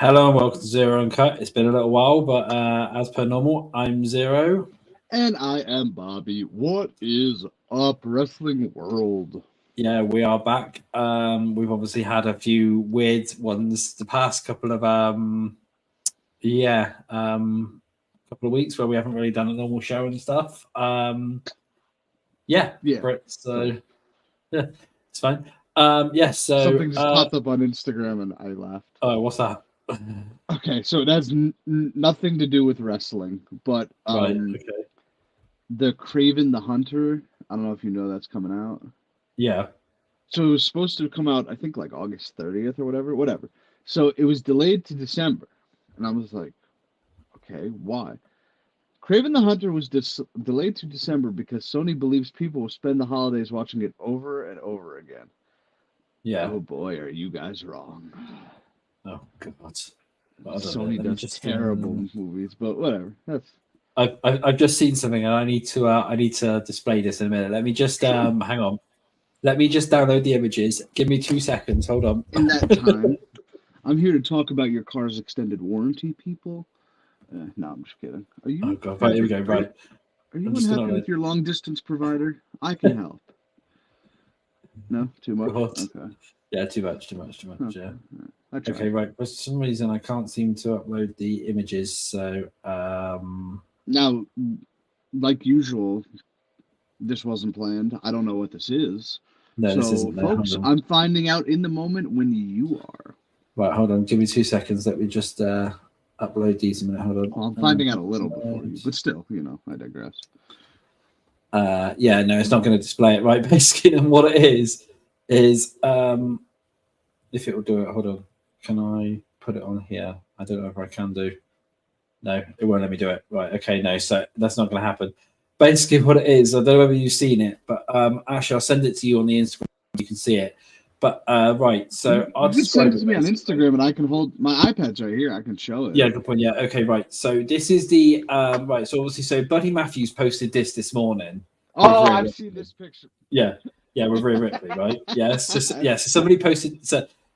Hello and welcome to Xero Uncut. It's been a little while, but as per normal, I'm Zero. And I am Bobby. What is up, wrestling world? Yeah, we are back. We've obviously had a few weird ones the past couple of weeks where we haven't really done a normal show and stuff. Yeah, So yeah, it's fine. something just popped up on Instagram and I laughed. Oh, what's that? Okay, so it has nothing to do with wrestling, but Right. Okay. the Craven the Hunter. I don't know if you know that's coming out. Yeah. So it was supposed to come out, I think, like August 30th or whatever. So it was delayed to December, and I was like, okay, why? Craven the Hunter was delayed to December because Sony believes people will spend the holidays watching it over and over again. Yeah. Oh boy, are you guys wrong. Oh God. Sony does terrible movies, but whatever. I've just seen something and I need to display this in a minute. Let me just hang on. Let me just download the images. Give me 2 seconds. Hold on. In that time, I'm here to talk about your car's extended warranty, people. No, I'm just kidding. Are you? Oh God! Right, here we go. Right. Are you unhappy with your long distance provider? I can help. No, too much. What? Okay. Yeah, too much. Okay. Yeah. Okay, right. For some reason, I can't seem to upload the images. So now, like usual, this wasn't planned. I don't know what this is. No, so, this isn't. Folks, I'm finding out in the moment when you are. Right, hold on. Give me 2 seconds. Let me just upload these a minute. Hold on. Well, I'm finding out a little before you, but still, I digress. Yeah, no, it's not going to display it right. Basically, and what it is if it will do it. Hold on. Can I put it on here? I don't know if I can do. No, it won't let me do it. Right. Okay. No. So that's not going to happen. Basically, what it is, I don't know whether you've seen it, but actually, I'll send it to you on the Instagram. You can see it. But right. So I'll just send it to me on Instagram, and I can hold my iPad's right here. I can show it. Yeah, good point. Yeah. Okay. Right. So this is the right. So obviously, so Buddy Matthews posted this morning. Oh, I've seen this picture. Yeah. Yeah, with Rhea Ripley, right? Yes. So somebody posted.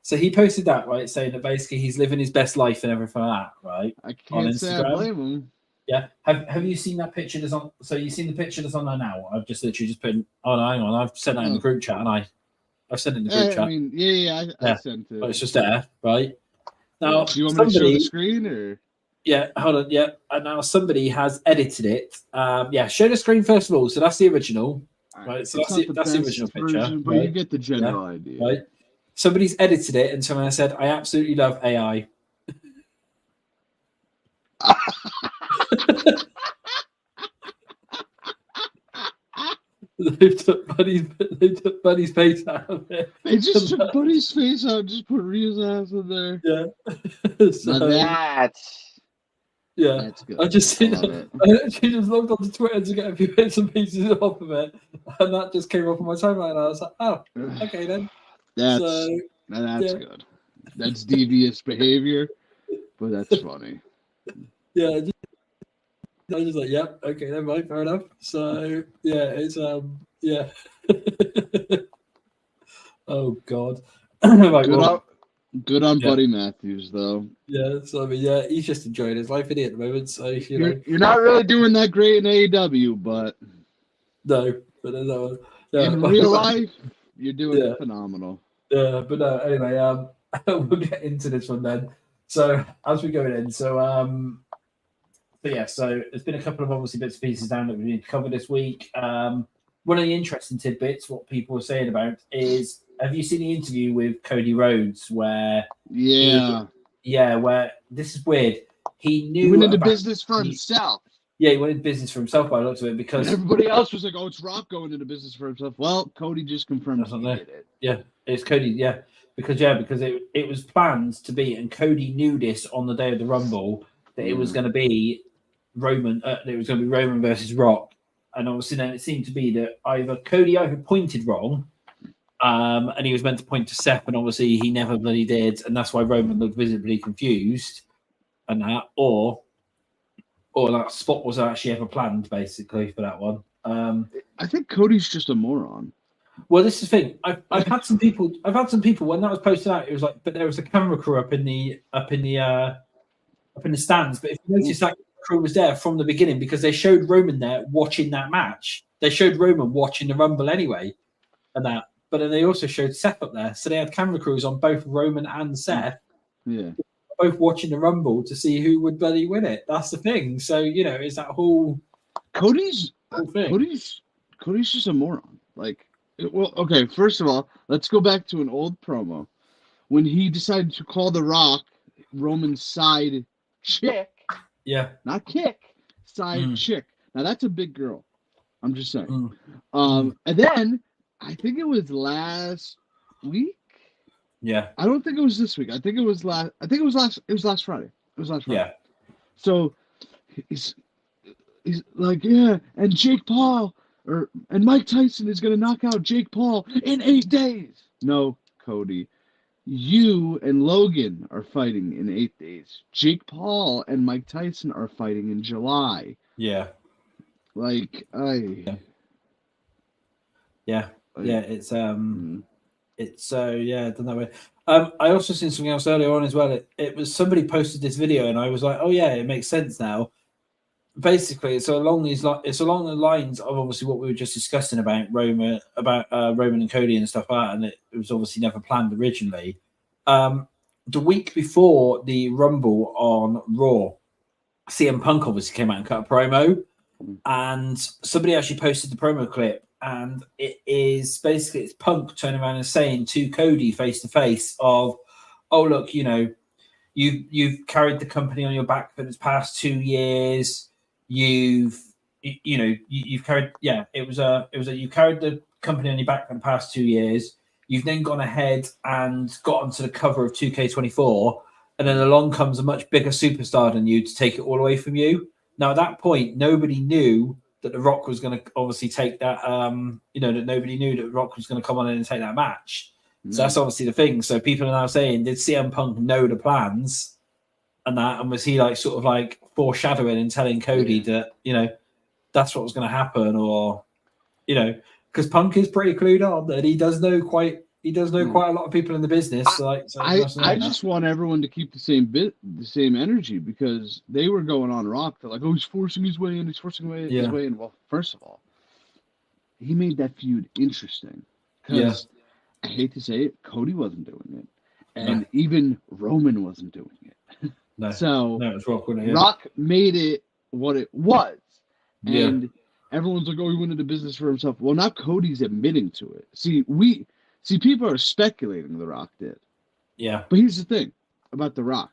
So he posted that, right, saying that basically he's living his best life and everything like that, right? I can't say I blame him. Yeah. Have you seen that picture that's on? So you've seen the picture that's on there now? I've just literally just put. Oh no, hang on. I've sent that in the group chat, and I've sent it in the group chat. I mean, I sent it. But it's just there, right? Now, do you want me to show the screen or? Yeah, hold on. Yeah, and now somebody has edited it. Yeah, show the screen first of all. So that's the original, right? So that's the original picture, but you get the general idea, right? Somebody's edited it, and someone said, "I absolutely love AI." They took Buddy's face out of it. They just took Buddy's face out and just put Rhea's ass in there. Yeah. So that's good. I just seen it. I actually just logged onto Twitter to get a few bits and pieces off of it, and that just came up on my timeline. And I was like, "Oh, okay then." That's good. That's devious behavior, but that's funny. Yeah. I was just like, yep, okay, then right, fair enough. So yeah, it's yeah. Oh God. Right, good on Buddy Matthews though. Yeah, so I mean, yeah, he's just enjoying his life at the moment. So you're not really doing that great in AEW, but no, but no, in real life, you're doing phenomenal. Yeah, but no, anyway, we'll get into this one then. So as we go in, so there's been a couple of obviously bits and pieces down that we need to cover this week. One of the interesting tidbits, what people were saying about is, have you seen the interview with Cody Rhodes where? Where this is weird. He went into business for himself. Yeah, he went into business for himself by the looks of it because everybody else was like, "Oh, it's Rock going into business for himself." Well, Cody just confirmed he did it. Yeah, it's Cody. Yeah, because it was planned to be, and Cody knew this on the day of the Rumble that it was going to be Roman. It was going to be Roman versus Rock, and obviously then it seemed to be that Cody pointed wrong, and he was meant to point to Seth, and obviously he never bloody did, and that's why Roman looked visibly confused, and that or that spot was actually ever planned basically for that one. I think Cody's just a moron. Well, this is the thing. I've had some people. I've had some people when that was posted out. It was like, but there was a camera crew up in the stands. But if you notice, that crew was there from the beginning because they showed Roman there watching that match. They showed Roman watching the Rumble anyway, and that. But then they also showed Seth up there, so they had camera crews on both Roman and Seth. Yeah, both watching the Rumble to see who would bloody win it. That's the thing. So it's that whole Cody's thing. Cody's just a moron. Like, well, okay. First of all, let's go back to an old promo when he decided to call The Rock Roman's side chick. Yeah, not kick, side chick. Now that's a big girl. I'm just saying. And then I think it was last week. Yeah. I don't think it was this week. I think it was last. It was last Friday. It was last Friday. Yeah. So he's like, yeah, and Jake Paul and Mike Tyson is gonna knock out Jake Paul in 8 days. No, Cody. You and Logan are fighting in 8 days. Jake Paul and Mike Tyson are fighting in July. Yeah. Like Yeah. It's done that way. I also seen something else earlier on as well. It was somebody posted this video, and I was like, oh yeah, it makes sense now. Basically, it's along the lines of obviously what we were just discussing about Roman and Cody and stuff like that, and it was obviously never planned originally. The week before the Rumble on Raw, CM Punk obviously came out and cut a promo, and somebody actually posted the promo clip, and it's Punk turning around and saying to Cody face to face of, oh look, you've carried the company on your back for the past 2 years. You carried you carried the company on your back for the past 2 years. You've then gone ahead and got onto the cover of 2K24, and then along comes a much bigger superstar than you to take it all away from you. Now at that point, nobody knew that The Rock was going to obviously take that. That nobody knew that The Rock was going to come on in and take that match. No. So that's obviously the thing. So people are now saying, did CM Punk know the plans? And was he like sort of like foreshadowing and telling Cody that that's what was going to happen, or because Punk is pretty clued on that he does know quite a lot of people in the business. I just want everyone to keep the same energy, because they were going on Rock. They're like, oh, he's forcing his way in. His way in. Well, first of all, he made that feud interesting, because I hate to say it, Cody wasn't doing it, and even Roman wasn't doing it. No. So it was Rock, wasn't it? Rock made it what it was, and everyone's like, "Oh, he went into business for himself." Well, now Cody's admitting to it. See, people are speculating The Rock did. Yeah. But here's the thing about The Rock.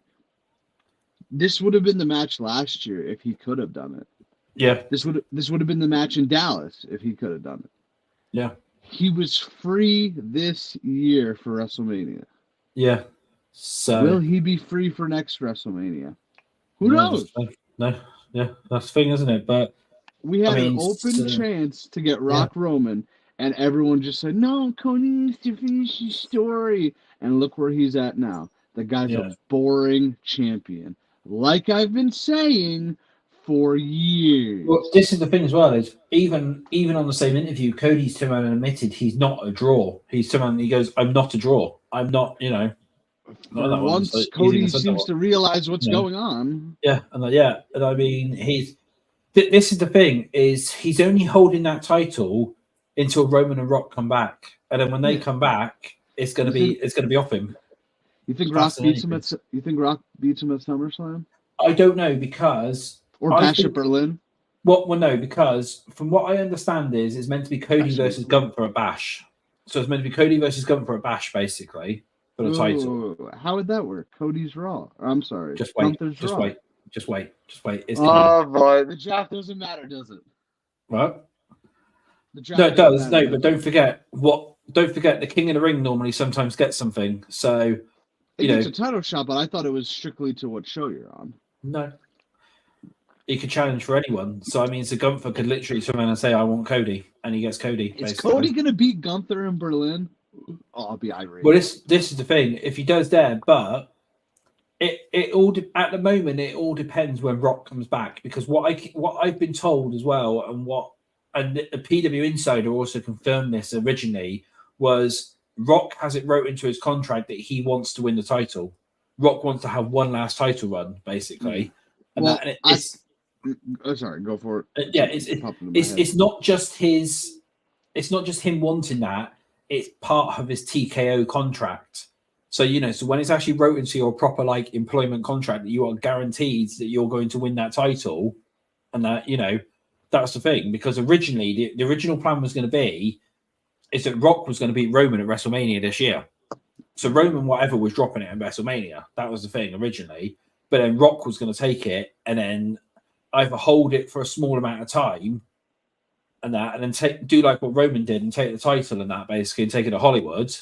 This would have been the match last year if he could have done it. Yeah. This would have been the match in Dallas if he could have done it. Yeah. He was free this year for WrestleMania. Yeah. So will he be free for next WrestleMania? Who knows? No. Yeah, that's the thing, isn't it? But we had an open chance to get Rock Roman, and everyone just said, no, Cody needs to finish his story. And look where he's at now. The guy's a boring champion. Like I've been saying for years. Well, this is the thing as well, is even on the same interview, Cody's turned around and admitted he's not a draw. He's turned around and he goes, I'm not a draw. I'm not, For once, so Cody seems to realize what's going on. Yeah, and I mean, this is the thing, is he's only holding that title until Roman and Rock come back, and then when they come back, it's gonna be off him. You think Rock beats him at? You think Rock beats him at SummerSlam? I don't know, because Bash at Berlin. Well, no, because from what I understand it's meant to be Cody versus Gunther at Bash. So it's meant to be Cody versus Gunther at Bash, basically. For the title. How would that work? Cody's Raw. I'm sorry. Just wait. Just wait. It's boy, the draft doesn't matter, does it? What? No, it does. No, but don't forget the King of the Ring normally sometimes gets something. So it's a title shot, but I thought it was strictly to what show you're on. No. He could challenge for anyone. So I mean, Gunther could literally turn around and say, I want Cody, and he gets Cody. Is Cody gonna beat Gunther in Berlin? Oh, I'll be irate. Well, this is the thing. If he does there, but it all at the moment it all depends when Rock comes back, because what I've been told as well, and what and the PW Insider also confirmed this originally, was Rock has it wrote into his contract that he wants to win the title. Rock wants to have one last title run, basically. And Well, it's sorry, go for it. yeah, it's not just his, it's not just him wanting that. It's part of his TKO contract. So so when it's actually wrote into your proper like employment contract that you are guaranteed that you're going to win that title, and that that's the thing, because originally the original plan was going to be is that Rock was going to beat Roman at WrestleMania this year. So Roman whatever was dropping it at WrestleMania. That was the thing originally, but then Rock was going to take it and then either hold it for a small amount of time and then do like what Roman did and take the title and that basically and take it to Hollywood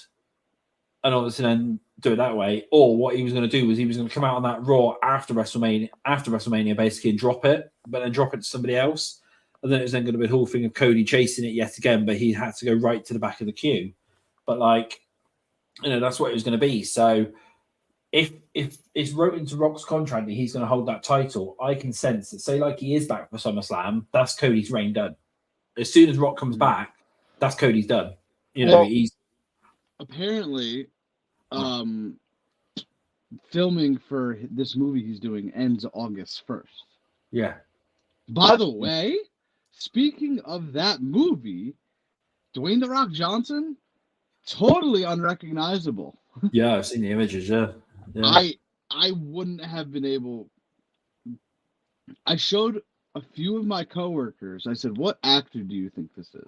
and obviously then do it that way. Or what he was going to do was he was going to come out on that Raw after WrestleMania basically and drop it, but then drop it to somebody else. And then it was then going to be the whole thing of Cody chasing it yet again, but he had to go right to the back of the queue. But like, that's what it was going to be. So if it's wrote into Rock's contract that he's going to hold that title, I can sense that, say like he is back for SummerSlam, that's Cody's reign done. As soon as Rock comes back, that's Cody's done. He's apparently filming for this movie he's doing ends August 1st. Yeah. By the way, speaking of that movie, Dwayne The Rock Johnson, totally unrecognizable. Yeah, I've seen the images, yeah. I wouldn't have been able. I showed a few of my coworkers. I said, "What actor do you think this is?"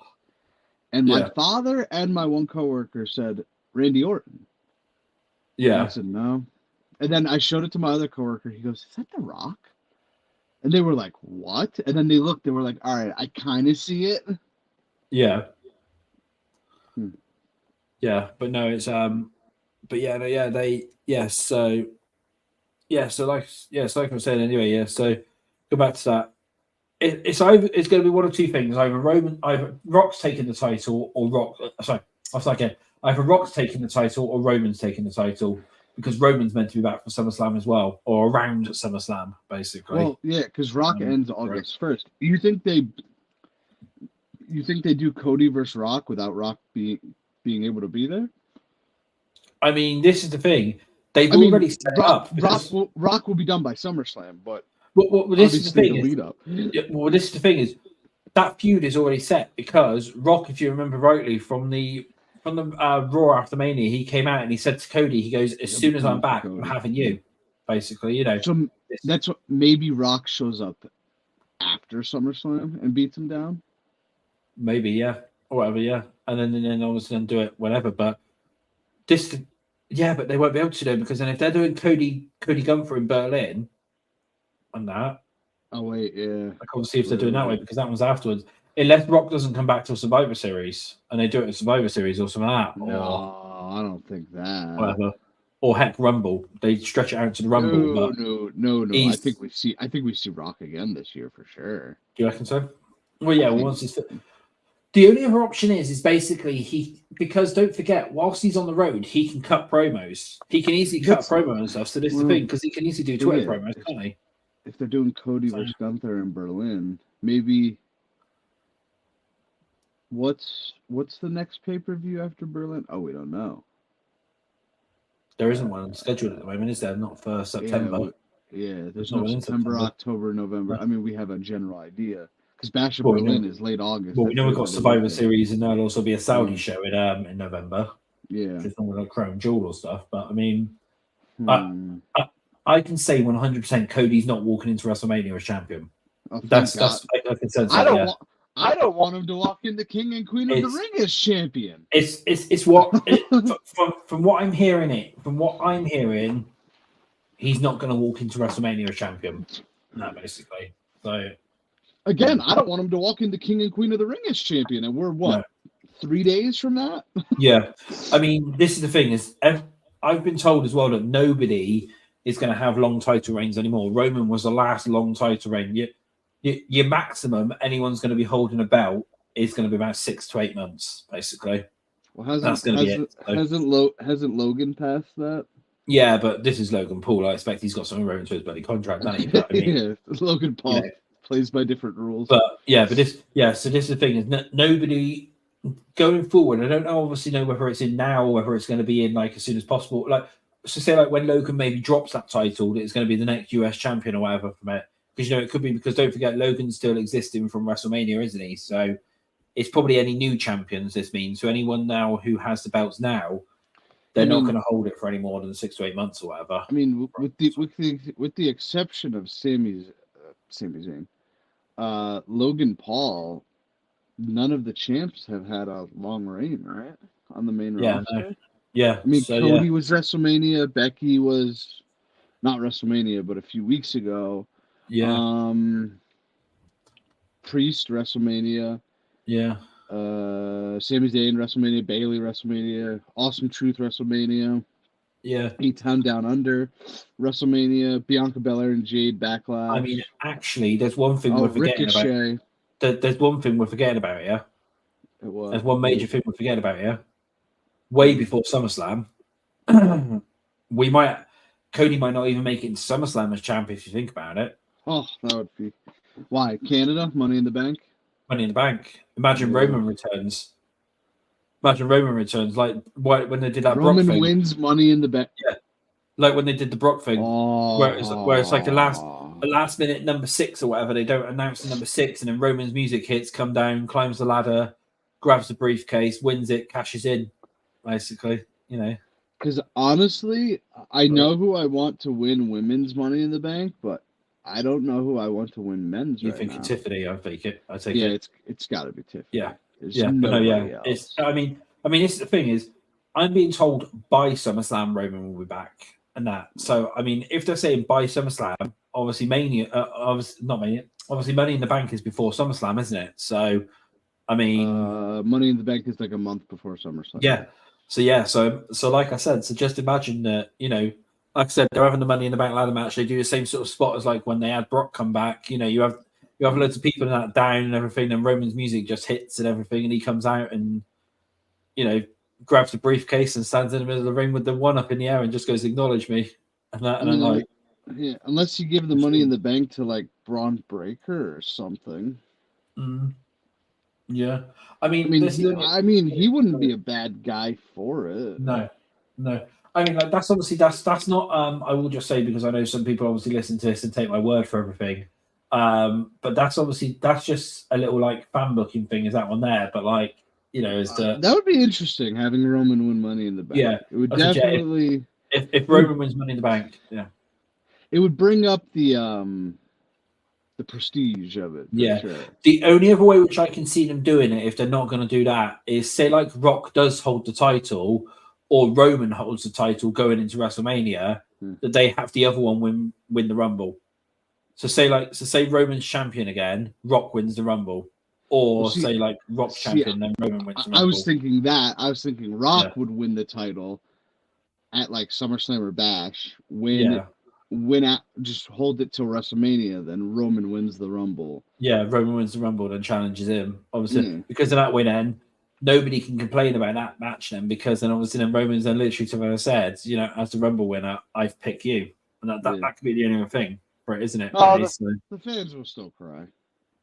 And my father and my one coworker said, "Randy Orton." Yeah. And I said, "No." And then I showed it to my other coworker. He goes, "Is that The Rock?" And they were like, "What?" And then they looked. They were like, "All right, I kind of see it." Yeah. Yeah, but no, it's but yeah, no, yeah, so like I was saying anyway, so go back to that. It's going to be one of two things: either Rock's taking the title, or either Rock's taking the title or Roman's taking the title, because Roman's meant to be back for SummerSlam as well, or around SummerSlam, basically. Well, yeah, because Rock ends August 1st. You think they do Cody versus Rock without Rock being able to be there? I mean, this is the thing. They've already set it up. Rock will be done by SummerSlam, but this is the thing. Lead up. This is the thing is that feud is already set, because Rock, if you remember rightly, from the Raw after Mania, he came out and he said to Cody, he goes, "As soon as I'm back, I'm having you." Basically, So that's what maybe Rock shows up after SummerSlam and beats him down. Maybe, yeah, or whatever, yeah, and then obviously do it whenever. But but they won't be able to do, because then if they're doing Cody Gunther in Berlin and that. Oh wait, yeah. Like obviously if they're doing that way, because that one's afterwards. Unless Rock doesn't come back till Survivor Series and they do it at Survivor Series or something like that. No, I don't think that. Whatever. Or heck, Rumble. They stretch it out to the Rumble. No. I think we see Rock again this year for sure. Do you reckon so? Well, yeah. Once it's the only other option is basically because don't forget, whilst he's on the road, he can cut promos. He can easily cut promos and stuff. So this is the thing, because he can easily do Twitter promos, can't he? If they're doing Cody versus Gunther in Berlin, maybe. What's the next pay-per-view after Berlin? Oh, we don't know. There isn't one scheduled at the moment, is there? Not for September. Yeah, there's no September, October, November. I mean, we have a general idea, because Bash of Berlin is late August. Well, we know we've got Survivor Series, and there'll also be a Saudi show in November. Yeah, which is not like Crown Jewel or stuff. But I mean, I can say 100% Cody's not walking into WrestleMania as champion. Oh, that's I can sense that. I don't want him to walk in the King and Queen of the Ring as champion. It's what from what I'm hearing, he's not going to walk into WrestleMania as champion. No, basically. So again, I don't want him to walk into King and Queen of the Ring as champion, and we're 3 days from that. Yeah, I mean, this is the thing: is I've been told as well that nobody is going to have long title reigns anymore. Roman was the last long title reign. Your maximum anyone's going to be holding a belt is going to be about 6 to 8 months, basically. Well, that's going to be it. So. Hasn't Logan passed that? Yeah, but this is Logan Paul. I expect he's got something wrote into his bloody contract, hasn't he? But, I mean, Logan Paul plays by different rules. But so this is the thing: is nobody going forward. I don't know, obviously know whether it's in now or whether it's going to be in like as soon as possible. Like, so say like when Logan maybe drops that title, that it's going to be the next US champion or whatever from it. Because it could be, because don't forget Logan's still existing from WrestleMania, isn't he? So it's probably any new champions. This means so anyone now who has the belts now, they're not going to hold it for any more than 6 to 8 months or whatever. I mean, with the exception of Sami Zayn, Logan Paul, none of the champs have had a long reign, right? On the main roster. No. Yeah. I mean, Cody was WrestleMania. Becky was not WrestleMania, but a few weeks ago. Yeah. Priest WrestleMania. Yeah. Sami Zayn WrestleMania. Bayley WrestleMania. Awesome Truth WrestleMania. Yeah. 8-Town Down Under WrestleMania. Bianca Belair and Jade Backlash. I mean, actually, there's one thing we're forgetting about. There's one thing we're forgetting about here. There's one major thing we're forgetting about here. Way before SummerSlam, Cody might not even make it into SummerSlam as champ if you think about it. Oh, that would be why Canada Money in the Bank. Money in the Bank. Imagine Roman returns. Like when they did that Roman Brock thing. wins Money in the Bank. Yeah, like when they did the Brock thing, where it's like the last minute number 6 or whatever. They don't announce the number 6, and then Roman's music hits, come down, climbs the ladder, grabs the briefcase, wins it, cashes in. Basically, Because honestly, I know who I want to win women's Money in the Bank, but I don't know who I want to win men's. You think it's Tiffany? I take it. Yeah, it's got to be Tiffany. Yeah, There's else. It's. I mean, it's the thing is, I'm being told by SummerSlam Roman will be back, and that. So I mean, if they're saying by SummerSlam, obviously Mania, obviously Money in the Bank is before SummerSlam, isn't it? So, I mean, Money in the Bank is like a month before SummerSlam. Yeah. So like I said, so just imagine that, like I said, they're having the Money in the Bank ladder match. They do the same sort of spot as like when they had Brock come back. You have loads of people in that down and everything, and Roman's music just hits and everything, and he comes out and grabs the briefcase and stands in the middle of the ring with the one up in the air and just goes, "Acknowledge me." And I'm like, yeah, unless you give the Money in the Bank to like Braun Breaker or something. Yeah, I mean, he wouldn't be a bad guy for it. No. I mean, like that's not. I will just say, because I know some people obviously listen to this and take my word for everything. But that's just a little like fan booking thing. Is that one there? But like, that would be interesting having Roman win Money in the Bank. Yeah, it would definitely. If Roman wins Money in the Bank, it would bring up the prestige of it. Yeah. Sure. The only other way which I can see them doing it, if they're not going to do that, is say like Rock does hold the title, or Roman holds the title going into WrestleMania, that they have the other one win the Rumble. So say Roman's champion again, Rock wins the Rumble, or say like Rock's champion, then Roman wins the Rumble. I was thinking that. I was thinking Rock would win the title at like SummerSlam or Bash, just hold it till WrestleMania, then Roman wins the Rumble. Yeah, Roman wins the Rumble, then challenges him. Obviously, because of that win, then nobody can complain about that match then, because then obviously then Roman's then literally to have said, as the Rumble winner, I've picked you, and that could be the only other thing for it, isn't it? Oh, the fans will still cry.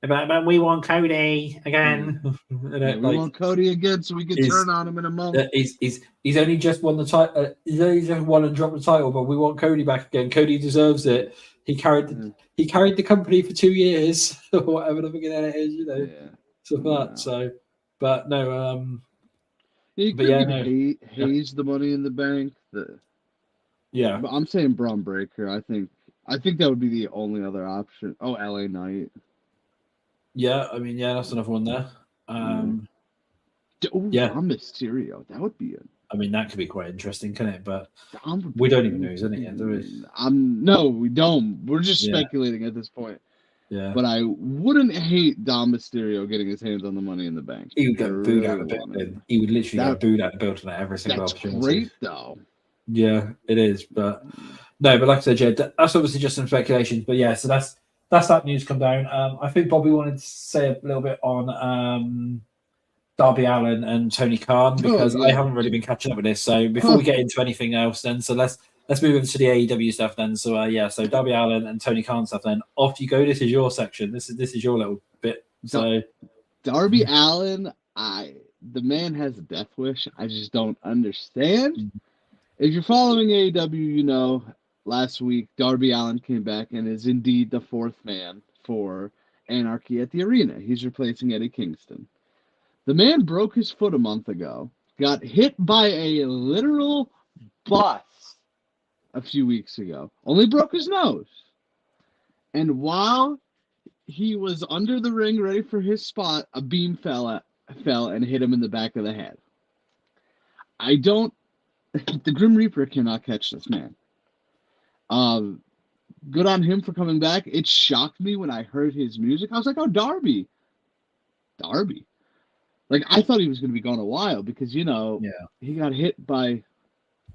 But we want Cody again. We want Cody again, so we can turn on him in a moment. He's only just won the title. He's only just won and dropped the title, but we want Cody back again. Cody deserves it. He carried the company for 2 years, or whatever the fucking hell it is, So, but no. Hayes the Money in the Bank. But I'm saying Braun Breaker. I think that would be the only other option. Oh, LA Knight. Yeah, I mean, that's another one there. I'm Mysterio. That would be it. I mean, that could be quite interesting, couldn't it? But we don't even know who's in it yet, do we? No, we don't. We're just speculating at this point. Yeah. But I wouldn't hate Dom Mysterio getting his hands on the Money in the Bank. He would get booed out of the building. He would literally get booed out of the building at every single opportunity. That's great, though. Yeah, it is. But no, but like I said, that's obviously just some speculation. But yeah, so that's that news come down. I think Bobby wanted to say a little bit on Darby Allin and Tony Khan, because I haven't really been catching up with this. So before we get into anything else, then let's let's move into the AEW stuff then. So so Darby Allin and Tony Khan stuff. Then off you go. This is your section. This is your little bit. So Darby Allin, the man has a death wish. I just don't understand. If you're following AEW, you know last week Darby Allin came back and is indeed the fourth man for Anarchy at the Arena. He's replacing Eddie Kingston. The man broke his foot a month ago, got hit by a literal bus a few weeks ago, only broke his nose. And while he was under the ring ready for his spot, a beam fell and hit him in the back of the head. The Grim Reaper cannot catch this man. Good on him for coming back. It shocked me when I heard his music. I was like, oh, Darby. Like, I thought he was going to be gone a while because, he got hit by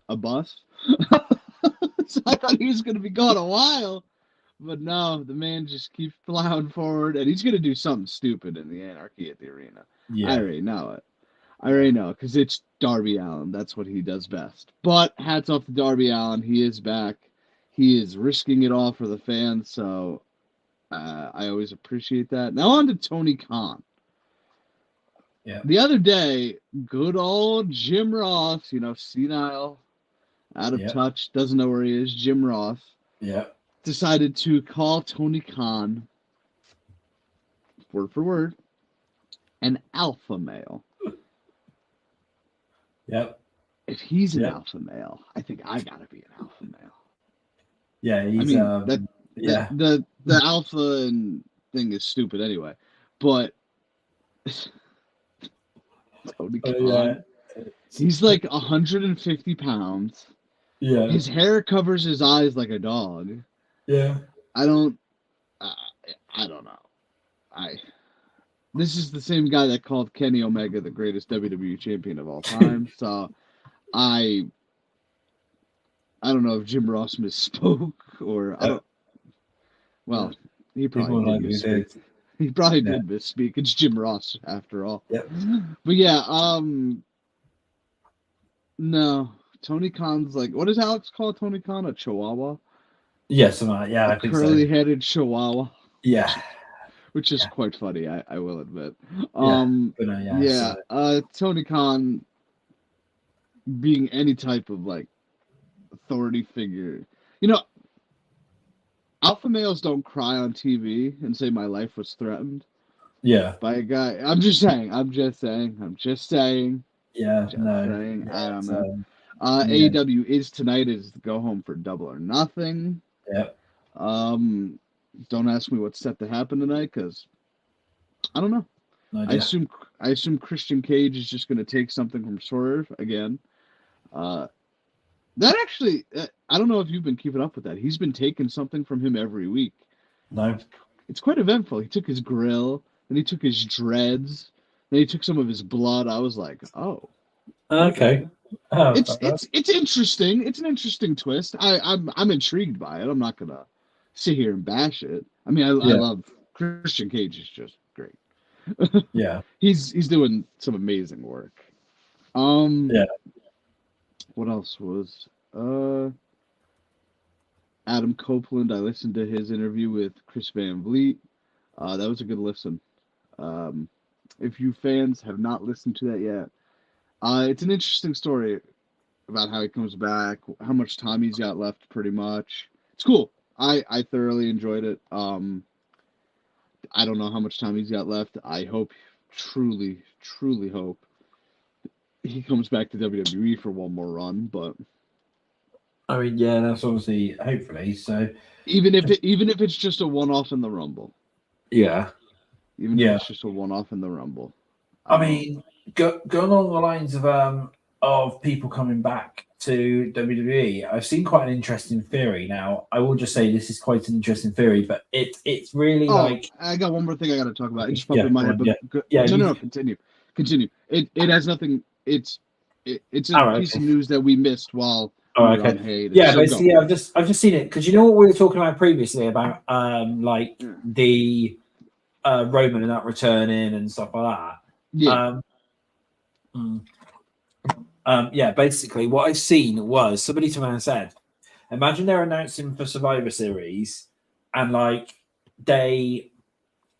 a bus. So I thought he was going to be gone a while. But no, the man just keeps plowing forward, and he's going to do something stupid in the Anarchy at the Arena. Yeah. I already know it. Because it's Darby Allin. That's what he does best. But hats off to Darby Allin. He is back. He is risking it all for the fans, so I always appreciate that. Now on to Tony Khan. Yeah. The other day, good old Jim Ross, senile, out of touch, doesn't know where he is, Jim Ross. Yeah. Decided to call Tony Khan, word for word, an alpha male. Yep. If he's an alpha male, I think I gotta be an alpha male. Yeah, he's. The alpha and thing is stupid anyway, but Tony Khan, he's like 150 pounds. Yeah. His hair covers his eyes like a dog. Yeah. I don't know. This is the same guy that called Kenny Omega the greatest WWE champion of all time. So I don't know if Jim Ross misspoke or I don't. Well, he probably did misspeak. He probably did misspeak. It's Jim Ross after all. Yep. But no. Tony Khan's like, what does Alex call Tony Khan? A chihuahua? Yes, I think so. Curly-headed chihuahua. Yeah. Which is quite funny, I will admit. Tony Khan being any type of like authority figure. Alpha males don't cry on TV and say my life was threatened. Yeah. By a guy. I'm just saying. Yeah. Saying. I don't know. AEW is tonight is the go home for Double or Nothing. Yep. Don't ask me what's set to happen tonight because I don't know. No I assume Christian Cage is just going to take something from Swerve again. That actually, I don't know if you've been keeping up with that. He's been taking something from him every week. No. It's quite eventful. He took his grill, then he took his dreads, then he took some of his blood. I was like, oh. Okay. Oh, it's interesting. It's an interesting twist. I'm intrigued by it. I'm not gonna sit here and bash it. I mean, I love Christian Cage. Is just great. Yeah. He's doing some amazing work. What else was Adam Copeland? I listened to his interview with Chris Van Vliet. That was a good listen. If you fans have not listened to that yet, it's an interesting story about how he comes back, how much time he's got left, pretty much. It's cool. I thoroughly enjoyed it. I don't know how much time he's got left. I hope, truly hope, he comes back to WWE for one more run, but I mean, yeah, that's obviously hopefully. So even if it's just a one-off in the Rumble, if it's just a one-off in the Rumble. I mean, going along the lines of people coming back to WWE, I've seen quite an interesting theory. Now, I will just say this is quite an interesting theory, but it's really like I got one more thing I got to talk about. It just popped in my head. No, continue. It has nothing. It's a piece of news that we missed while we were on hiatus. Yeah, basically, I've just seen it because you know what we were talking about previously about like the Roman and that returning and stuff like that. Basically, what I've seen was somebody to me said Imagine they're announcing for Survivor Series, and like they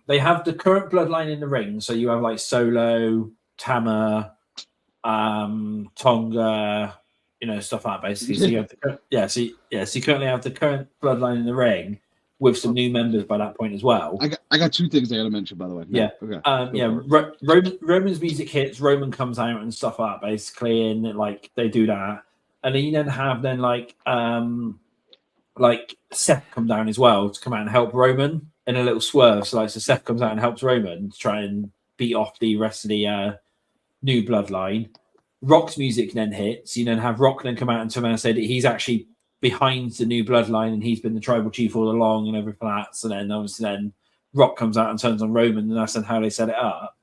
have the current bloodline in the ring. So you have like Solo, Tama, Tonga, stuff like that basically. So you have so you currently have the current bloodline in the ring with some new members by that point as well. I got two things I got to mention, by the way. Yeah. Okay. Roman's music hits, Roman comes out and stuff like that basically, and like they do that. And then you then have like Seth come down as well to come out and help Roman in a little swerve. So Seth comes out and helps Roman to try and beat off the rest of the new bloodline. Rock's music then hits. You then have Rock then come out and turn around and say that he's actually behind the new bloodline and he's been the tribal chief all along and everything like that. So then obviously Rock comes out and turns on Roman, and that's then how they set it up.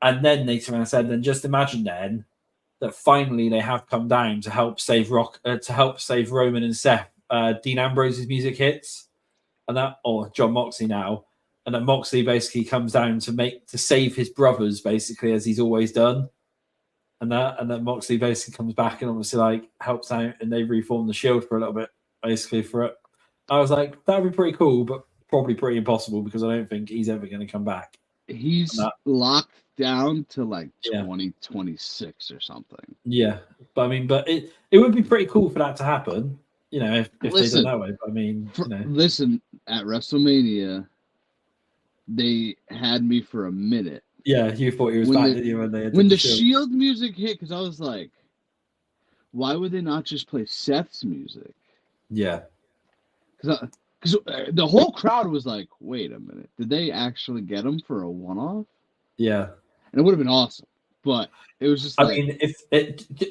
And then they turn around and said, then just imagine then that finally they have come down to help save Roman and Seth. Dean Ambrose's music hits, or John Moxley now, and then Moxley basically comes down to save his brothers basically as he's always done. And then Moxley basically comes back and obviously like helps out, and they reform the Shield for a little bit basically for it. I was like, that would be pretty cool, but probably pretty impossible because I don't think he's ever going to come back. He's locked down to like 2026 or something. Yeah, but it would be pretty cool for that to happen. If they did that way. But listen, at WrestleMania, they had me for a minute. Yeah, you thought he was back, didn't you? When the Shield music hit, because I was like, why would they not just play Seth's music? Yeah. Because the whole crowd was like, wait a minute, did they actually get him for a one-off? Yeah. And it would have been awesome. But it was just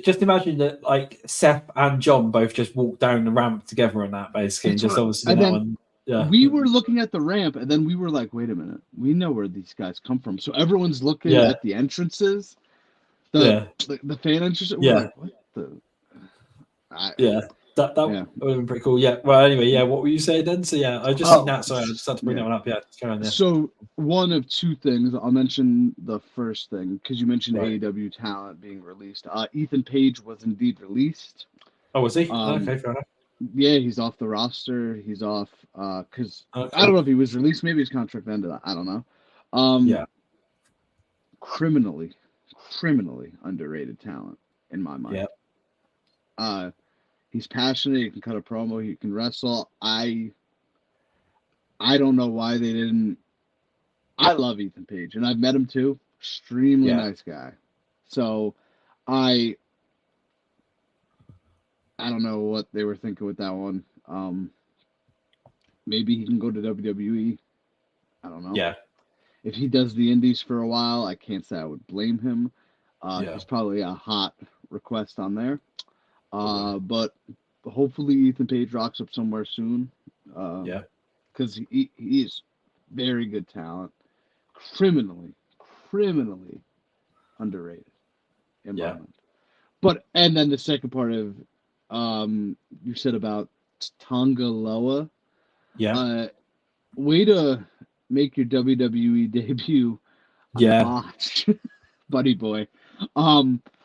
just imagine that like Seth and John both just walked down the ramp together on that basically, and just obviously and that one. Yeah. We were looking at the ramp, and then we were like, wait a minute, we know where these guys come from. So everyone's looking at the entrances, the fan entrances. Yeah. Like, what the? That would have been pretty cool. Yeah. Well, anyway, what were you saying then? So I just seen that. Sorry, I just had to bring that one up. Yeah. Carry on, yeah. So one of two things. I'll mention the first thing because you mentioned AEW talent being released. Ethan Page was indeed released. Oh, was he? Okay, fair enough. Yeah, he's off the roster. He's off because I don't know if he was released. Maybe his contract ended. I don't know. Criminally underrated talent in my mind. Yeah. He's passionate. He can cut a promo. He can wrestle. I don't know why they didn't. I love Ethan Page, and I've met him too. Extremely nice guy. So I don't know what they were thinking with that one. Maybe he can go to WWE. I don't know. Yeah. If he does the indies for a while, I can't say I would blame him. He's probably a hot request on there. But hopefully Ethan Page rocks up somewhere soon. Because he is very good talent. Criminally underrated in my mind. But and then the second part of you said about Tonga Loa. Yeah. Way to make your WWE debut. Botched, buddy boy.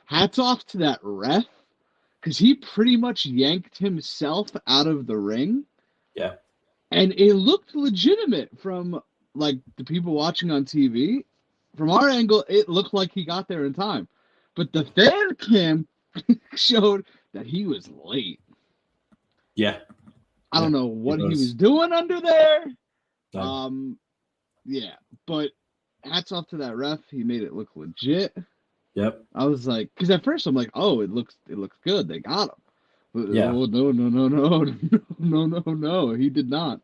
Hats off to that ref. Because he pretty much yanked himself out of the ring. Yeah. And it looked legitimate from, like, the people watching on TV. From our angle, it looked like he got there in time. But the fan cam showed that he was late. Yeah. I don't know what he was doing under there. No. But hats off to that ref. He made it look legit. Yep. I was like, because at first I'm like, oh, it looks good. They got him. But no, he did not.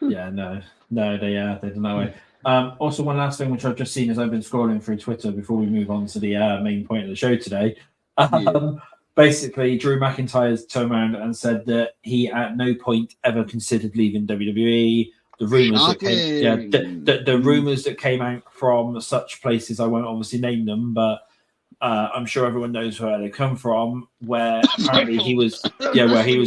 Yeah, no, they didn't that way. Also, one last thing which I've just seen as I've been scrolling through Twitter before we move on to the main point of the show today. Basically, Drew McIntyre's turned around and said that he at no point ever considered leaving WWE. The rumors that came out from such places, I won't obviously name them, but I'm sure everyone knows where they come from. Where apparently he was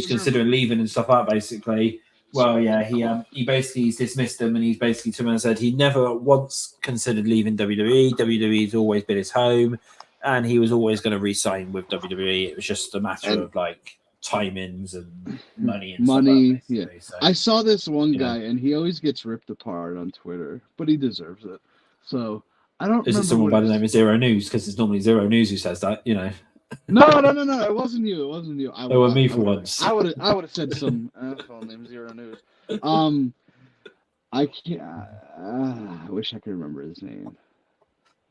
considering leaving and stuff like that. Basically, he basically dismissed them, and he's basically to me and said he never once considered leaving WWE. WWE's always been his home, and he was always going to re-sign with WWE. It was just a matter of like timings and money and money. stuff like Yeah, that, so, I saw this one you know. guy, and he always gets ripped apart on Twitter, but he deserves it. So I don't Is it remember someone what by the his- name of Zero News? Because it's normally Zero News who says that, you know. No. It wasn't you. It wasn't you. It was me for once. I would have said some NFL name Zero News. I can't. I wish I could remember his name.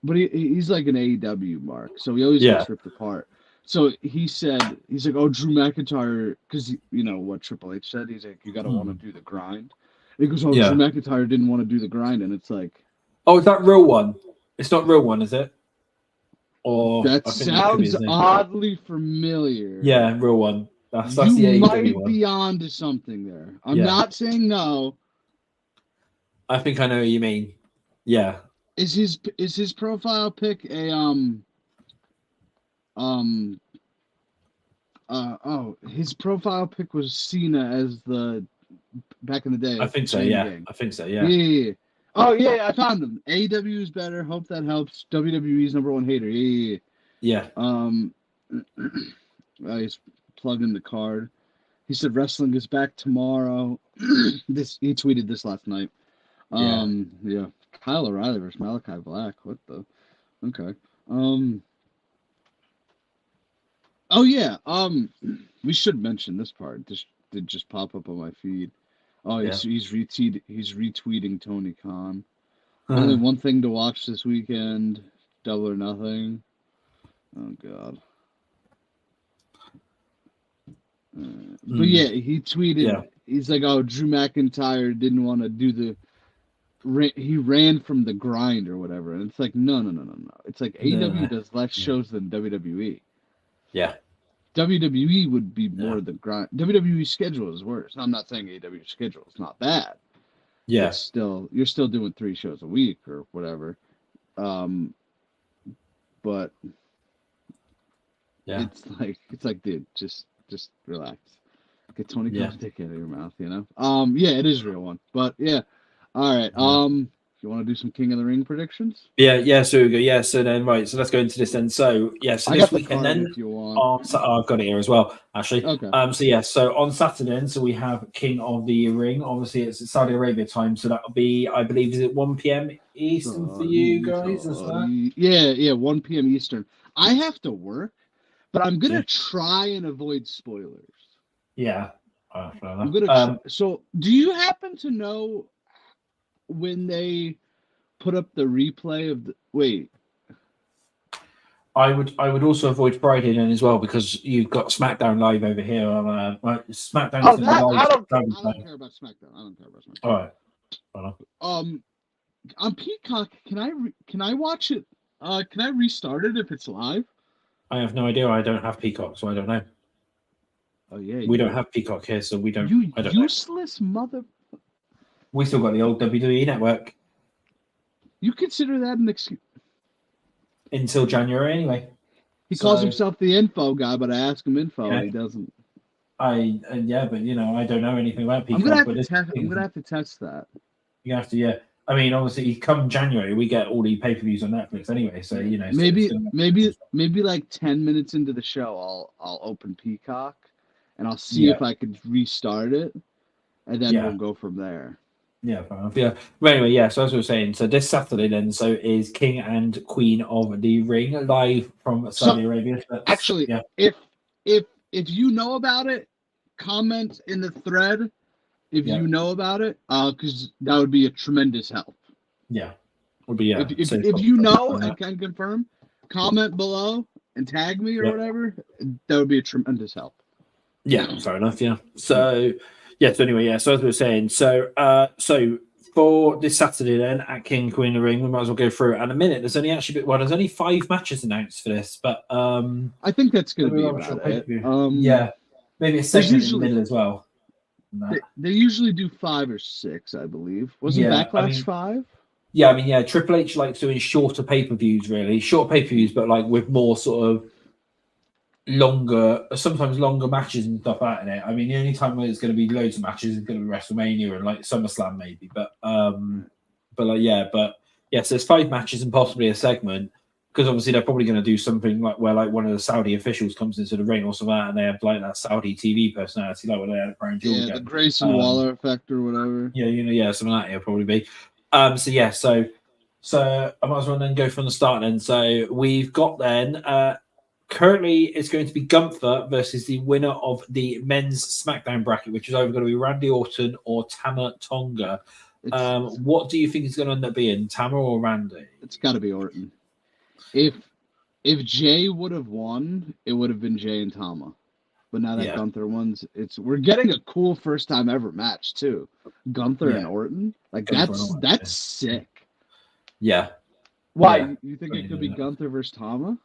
But he's like an AEW mark, so he always Yeah. gets ripped apart. So he's like, oh, Drew McIntyre, because you know what Triple H said. He's like, you gotta want to do the grind. And he goes, oh, Yeah. Drew McIntyre didn't want to do the grind, and it's like, Oh, is that real one? It's not real one, is it? Or that I think that could be sounds his name. oddly familiar. Yeah, real one. That's the You AEW might one. be onto something there. I'm Yeah. not saying no. I think I know what you mean. Yeah. Is his profile pic a his profile pic was Cena as the back in the day. I think so, Chain yeah. Gang. I think so, yeah. Yeah. Oh yeah, I found him. AEW is better. Hope that helps. WWE's #1 hater. Yeah. Yeah. He's plugging the card. He said wrestling is back tomorrow. He tweeted this last night. Yeah. Kyle O'Reilly versus Malachi Black. What the? Okay. Oh yeah. We should mention this part. This did just pop up on my feed. Oh, he's retweeting Tony Khan. Only one thing to watch this weekend: Double or Nothing. Oh God. But yeah, he tweeted. Yeah. He's like, "Oh, Drew McIntyre didn't want to do the. He ran from the grind or whatever." And it's like, no. It's like AEW does less shows than WWE. Yeah. WWE would be more the grind. WWE schedule is worse. I'm not saying AEW schedule is not bad. Yeah. It's still, you're still doing 3 shows a week or whatever. But Yeah. it's like, dude, just relax. Get Tony Yeah. Khan's dick out of your mouth, you know? Yeah, it is a real one. But yeah. All right. You want to do some King of the Ring predictions? Yeah, so we go. Yeah, so then right, so let's go into this then. So yeah, so this weekend then if you want. I've got it here as well, actually. Okay. So on Saturday then, so we have King of the Ring. Obviously it's Saudi Arabia time, so that'll be, I believe, is it 1 p.m. Eastern for you guys? Is that? Yeah, 1 p.m. Eastern. I have to work, but I'm gonna try and avoid spoilers. Yeah. I'm gonna so do you happen to know when they put up the replay of the I would also avoid Friday then as well, because you've got SmackDown live over here on SmackDown. I don't care about SmackDown. All right. On Peacock, can I watch it? Can I restart it if it's live? I have no idea. I don't have Peacock, so I don't know. Oh yeah. We don't have Peacock here, so we don't. You I don't useless mother. We still got the old WWE network. You consider that an excuse? Until January, anyway. He calls himself the info guy, but I ask him info, and he doesn't. But I don't know anything about Peacock. I'm gonna have to test that. You have to, yeah. I mean, obviously, come January, we get all the pay-per-views on Netflix anyway. So you know, maybe like 10 minutes into the show, I'll open Peacock, and I'll see if I could restart it, and then we'll go from there. Yeah, fair enough. Yeah. But anyway, yeah. So as we were saying, so this Saturday then, so is King and Queen of the Ring live from Saudi Arabia. Actually, if you know about it, comment in the thread if you know about it, because that would be a tremendous help. Yeah, would be If you know and can confirm, comment below and tag me or whatever. That would be a tremendous help. Yeah, fair enough. Yeah. So. Yeah, so anyway, so as we were saying, so for this Saturday then at King Queen of the Ring, we might as well go through it in a minute. There's only 5 matches announced for this, but I think that's going to be about it. Maybe a segment in the middle as well. They usually do 5 or 6, I believe. Wasn't Backlash 5? Yeah, I mean, Triple H likes doing shorter pay-per-views, really. Short pay-per-views, but like with more sort of sometimes longer matches and stuff out in it. I mean, the only time where there's going to be loads of matches is going to be WrestleMania and like SummerSlam maybe. So there's 5 matches and possibly a segment. because obviously they're probably going to do something like where like one of the Saudi officials comes into the ring or something, and they have like that Saudi TV personality, like when they had Crown Jewel. Yeah, the Grayson Waller effect or whatever. Yeah, something like that it'll probably be. So I might as well then go from the start then. So we've got then currently it's going to be Gunther versus the winner of the men's SmackDown bracket, which is either going to be Randy Orton or Tama Tonga. What do you think is going to end up being, Tama or Randy? It's got to be Orton. If Jay would have won, it would have been Jay and Tama. But now that Gunther wins, we're getting a cool first time ever match too. Gunther and Orton, like that's sick. Yeah. Why Yeah. you think it could be Gunther versus Tama?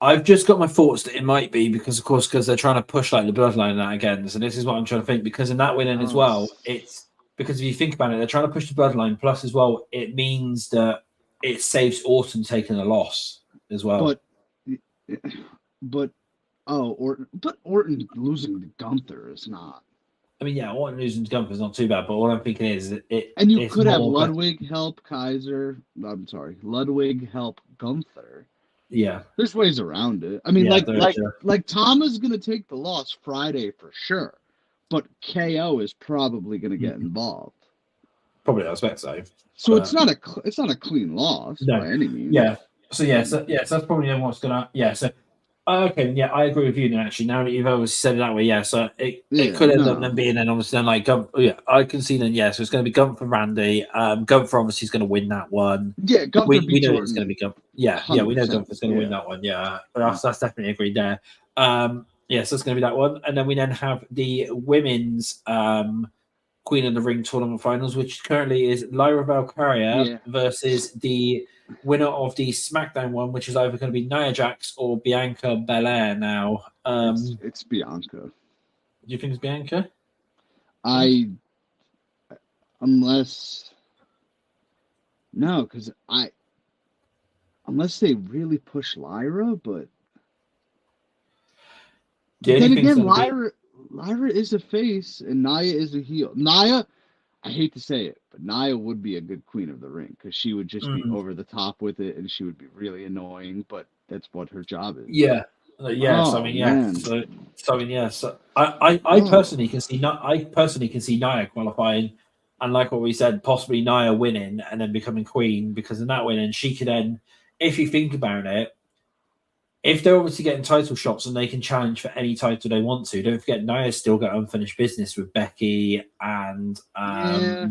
I've just got my thoughts that it might be because they're trying to push like the bloodline that again. So this is what I'm trying to think, because in that winning as well, it's because if you think about it, they're trying to push the bloodline. Plus as well, it means that it saves Orton taking a loss as well. But Orton losing to Gunther is not. I mean, Orton losing to Gunther is not too bad. But what I'm thinking is it. And you could have Ludwig help Ludwig help Gunther. Yeah, there's ways around it. I mean, like Tama's gonna take the loss Friday for sure, but KO is probably gonna get involved. Probably, I expect so. So it's not a clean loss by any means. Yeah. So that's probably what's gonna. Yeah. So okay. Yeah, I agree with you. Then actually, now that you've obviously said it that way, so it could end up then being obviously then like I can see then. So it's going to be Gunther Randy. Gunther obviously is going to win that one. Yeah, Gunther we know it's going to be Gunther. Yeah, we know Gunther's going to win that one. Yeah, that's definitely agreed there. So it's going to be that one, and then we then have the women's Queen of the Ring tournament finals, which currently is Lyra Valkyria versus the winner of the SmackDown one, which is either going to be Nia Jax or Bianca Belair now. It's Bianca. Do you think it's Bianca? Unless they really push Lyra, but then again, Lyra is a face and Nia is a heel. Nia, I hate to say it, but Nia would be a good Queen of the Ring because she would just be over the top with it and she would be really annoying, but that's what her job is. Yeah. Yes, I personally can see Nia qualifying, and like what we said, possibly Nia winning and then becoming queen, because in that winning she could then, if you think about it, if they're obviously getting title shots and they can challenge for any title they want to, don't forget Nia's still got unfinished business with Becky and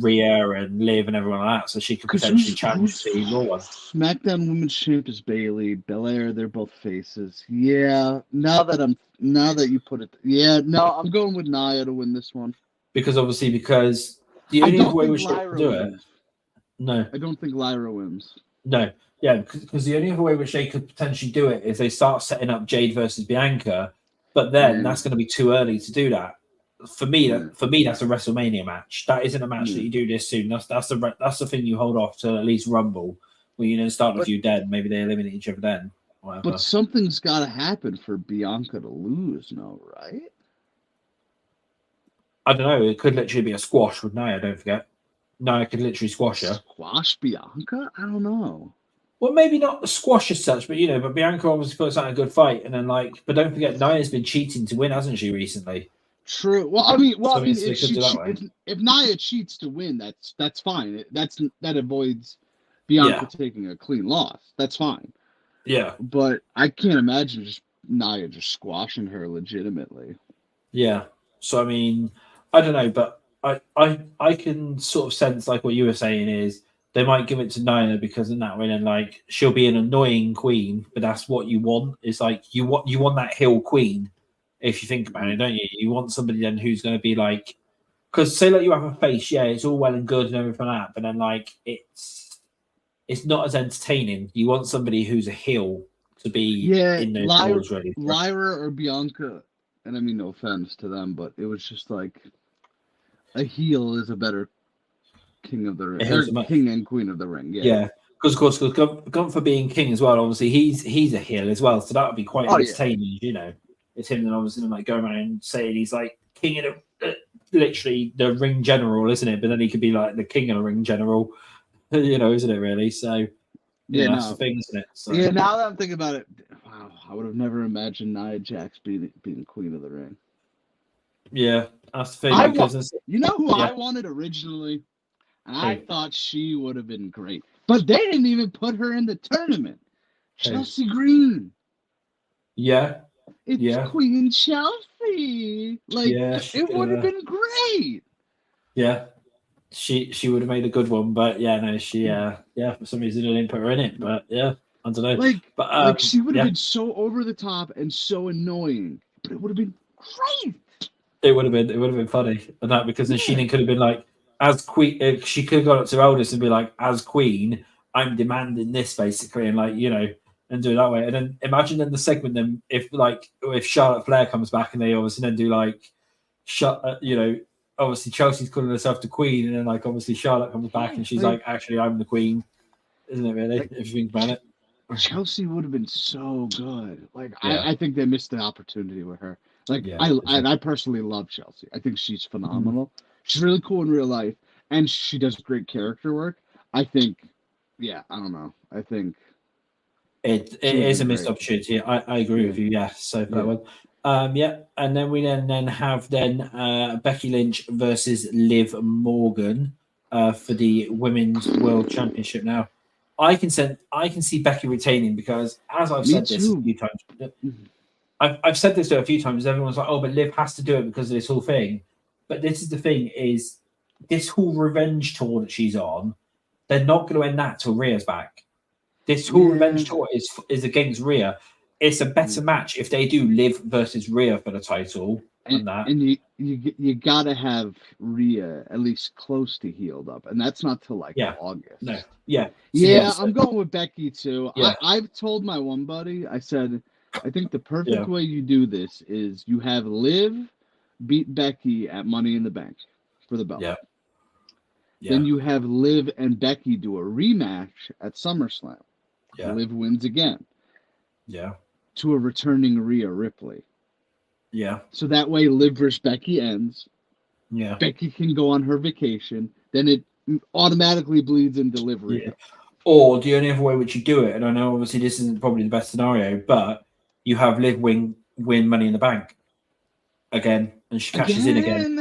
Rhea and Liv and everyone like that, so she could potentially challenge for either one. SmackDown Women's Champ is Bayley, Belair. They're both faces. Yeah, now that you put it, I'm going with Nia to win this one because the only way we should do it. No, I don't think Lyra wins. No. Yeah, because the only other way which they could potentially do it is they start setting up Jade versus Bianca, but then that's going to be too early to do that. For me, that's a WrestleMania match. That isn't a match that you do this soon. That's the thing you hold off to at least Rumble, where you start a few dead. Maybe they eliminate each other then. Whatever. But something's got to happen for Bianca to lose, no, right? I don't know. It could literally be a squash with Nia. Don't forget, Nia could literally squash her. Squash Bianca? I don't know. Well, maybe not the squash as such, but but Bianca obviously puts out a good fight, and then but don't forget Nia's been cheating to win, hasn't she, recently? True. Well, I mean, if Nia cheats to win, that's fine. That avoids Bianca taking a clean loss. That's fine. Yeah. But I can't imagine Nia just squashing her legitimately. Yeah. So I mean, I don't know, but I can sort of sense like what you were saying is, they might give it to Nia because in that way, then she'll be an annoying queen, but that's what you want. It's like you want that heel queen. If you think about it, don't you? You want somebody then who's going to be because say you have a face, it's all well and good and everything like that, but then it's not as entertaining. You want somebody who's a heel to be in those roles ready. Lyra or Bianca, and I mean no offense to them, but it was just a heel is a better King of the Ring, King and Queen of the Ring, because of course, Gunther being king as well. Obviously, he's a heel as well, so that would be quite entertaining. It's him then obviously going around and saying he's king of literally the ring general, isn't it? But then he could be the king of the ring general, isn't it really? So that's the thing, isn't it? So. Yeah, now that I'm thinking about it, wow, I would have never imagined Nia Jax being Queen of the Ring. Yeah, that's the thing. Because you know who I wanted originally? And I thought she would have been great. But they didn't even put her in the tournament. Chelsea Green. Yeah. It's Queen Chelsea. Like, it would have been great. Yeah. She would have made a good one, but for some reason they didn't put her in it. But I don't know. Like she would have been so over the top and so annoying, but it would have been great. It would have been funny, and that because then Sheenan could have been like, as queen, she could have gone up to Aldous and be like, as queen, I'm demanding this basically, and like and do it that way. And then imagine in the segment then if Charlotte Flair comes back and they obviously then do like, obviously Chelsea's calling herself the queen, and then like obviously Charlotte comes back and she's like, actually I'm the queen, isn't it really? If you think about it, Chelsea would have been so good. Like I think they missed the opportunity with her. Like I personally love Chelsea. I think she's phenomenal. She's really cool in real life, and she does great character work. I think, I don't know. I think it is a missed opportunity. I agree with you. Yeah. So for that one. And then we then have Becky Lynch versus Liv Morgan for the Women's World Championship. Now, I can see Becky retaining because, as I've said this a few times, I've said this a few times. Everyone's like, "Oh, but Liv has to do it because of this whole thing." But this is the thing: is this whole revenge tour that she's on? They're not going to end that till Rhea's back. This whole revenge tour is against Rhea. It's a better match if they do Liv versus Rhea for the title. And you gotta have Rhea at least close to healed up, and that's not till like August. No, I'm going with Becky too. Yeah. I've told my one buddy, I said, I think the perfect way you do this is you have Liv beat Becky at Money in the Bank for the belt. Yeah. Then you have Liv and Becky do a rematch at SummerSlam. Yeah. Liv wins again. Yeah. To a returning Rhea Ripley. Yeah. So that way Liv versus Becky ends. Yeah. Becky can go on her vacation. Then it automatically bleeds into Liv Rhea. Yeah. Or the only other way which you do it, and I know obviously this isn't probably the best scenario, but you have Liv win Money in the Bank again, and she cashes in again.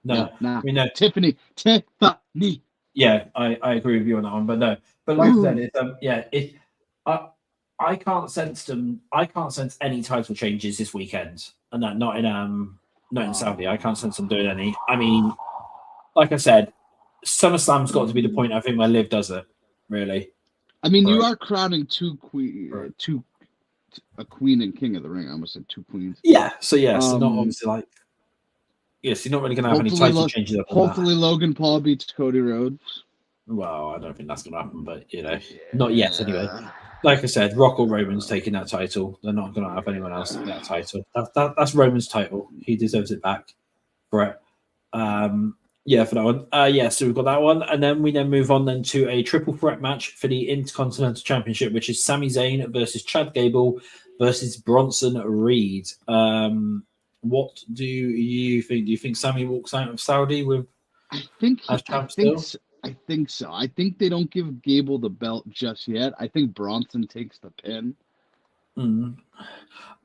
No. Tiffany. Yeah, I agree with you on that one, but no. But like I said, I can't sense them. I can't sense any title changes this weekend, and that not in Saudi. I can't sense them doing any. I mean, like I said, SummerSlam's got to be the point. I think where Liv does it. Really. I mean, you are crowning a queen and king of the ring. I almost said two queens. Yeah. So so not obviously like. Yes, you're not really going to have any title changes. Hopefully, Logan Paul beats Cody Rhodes. Well, I don't think that's going to happen, but not yet anyway. Like I said, Rock or Roman's taking that title. They're not going to have anyone else take that title. That's Roman's title. He deserves it back for it. For that one. So we've got that one, and then we move on to a triple threat match for the Intercontinental Championship, which is Sami Zayn versus Chad Gable versus Bronson Reed. What do you think? Do you think Sami walks out of Saudi with? I think so. I think they don't give Gable the belt just yet. I think Bronson takes the pin.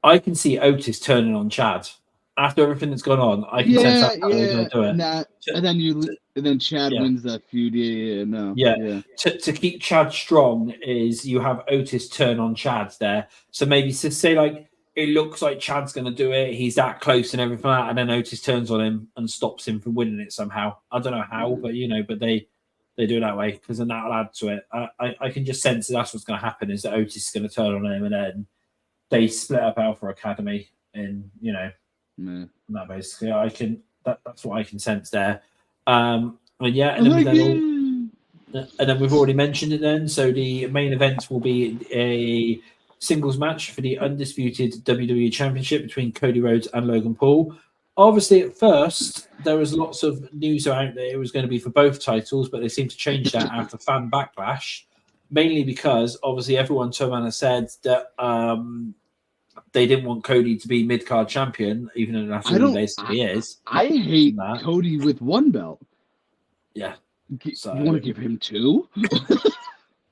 I can see Otis turning on Chad after everything that's gone on. I can sense that's how they're going to do it. And then Chad wins that feud. To keep Chad strong is you have Otis turn on Chad there. So maybe say like. It looks like Chad's going to do it. He's that close and everything like that, and then Otis turns on him and stops him from winning it somehow. I don't know how, but but they do it that way because then that'll add to it. I can just sense that's what's going to happen is that Otis is going to turn on him, and then they split up Alpha Academy, and that basically that's what I can sense there. And then we've already mentioned it then. So the main event will be a singles match for the undisputed WWE Championship between Cody Rhodes and Logan Paul. Obviously, at first, there was lots of news out there it was going to be for both titles, but they seemed to change that after fan backlash, mainly because, obviously, everyone turned around and said that they didn't want Cody to be mid-card champion, even though that's what he basically is. I hate Cody with one belt. Yeah. So you want to give him 2?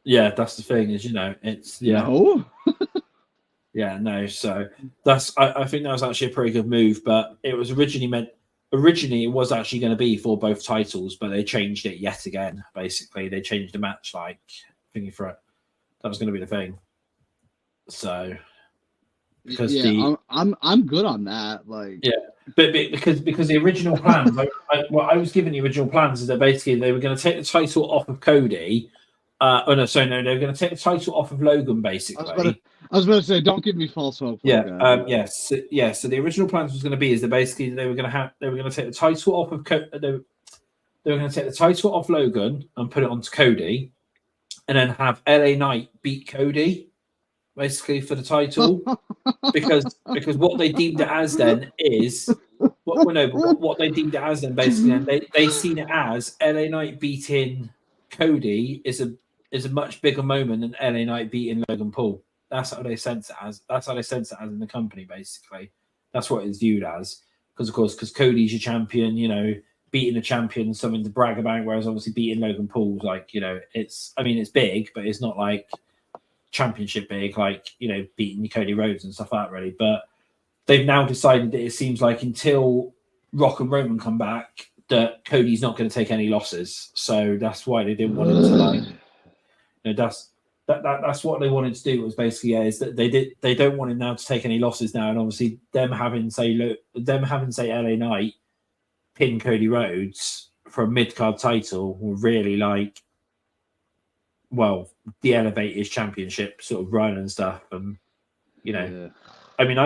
yeah, that's the thing is, it's No. Yeah, no. So I think that was actually a pretty good move, but it was originally it was actually going to be for both titles, but they changed it yet again. Basically, they changed the match thingy for it. That was going to be the thing. So because I'm good on that. Like but because the original plans, what I was given the original plans is that basically they were going to take the title off of Cody. They were going to take the title off of Logan, basically. I was about to say, don't give me false hope. Yes. So the original plans was going to be is that basically they were going to take the title off of they were going to take the title off Logan and put it onto Cody, and then have LA Knight beat Cody, basically for the title, because what they deemed it as then is what they deemed it as then basically, and they seen it as LA Knight beating Cody is a much bigger moment than LA Knight beating Logan Paul. That's how they sense it as. That's how they sense it as in the company, basically. That's what it's viewed as. Because Cody's your champion, beating a champion, something to brag about, whereas obviously beating Logan Paul's it's big, but it's not like championship big, beating Cody Rhodes and stuff like that, really. But they've now decided that it seems like until Rock and Roman come back, that Cody's not going to take any losses. So that's why they didn't want him to that's what they wanted to do was basically is that they don't want him now to take any losses now, and obviously them having say LA Knight pin Cody Rhodes for a mid card title will really de-elevate his championship sort of run and stuff, and I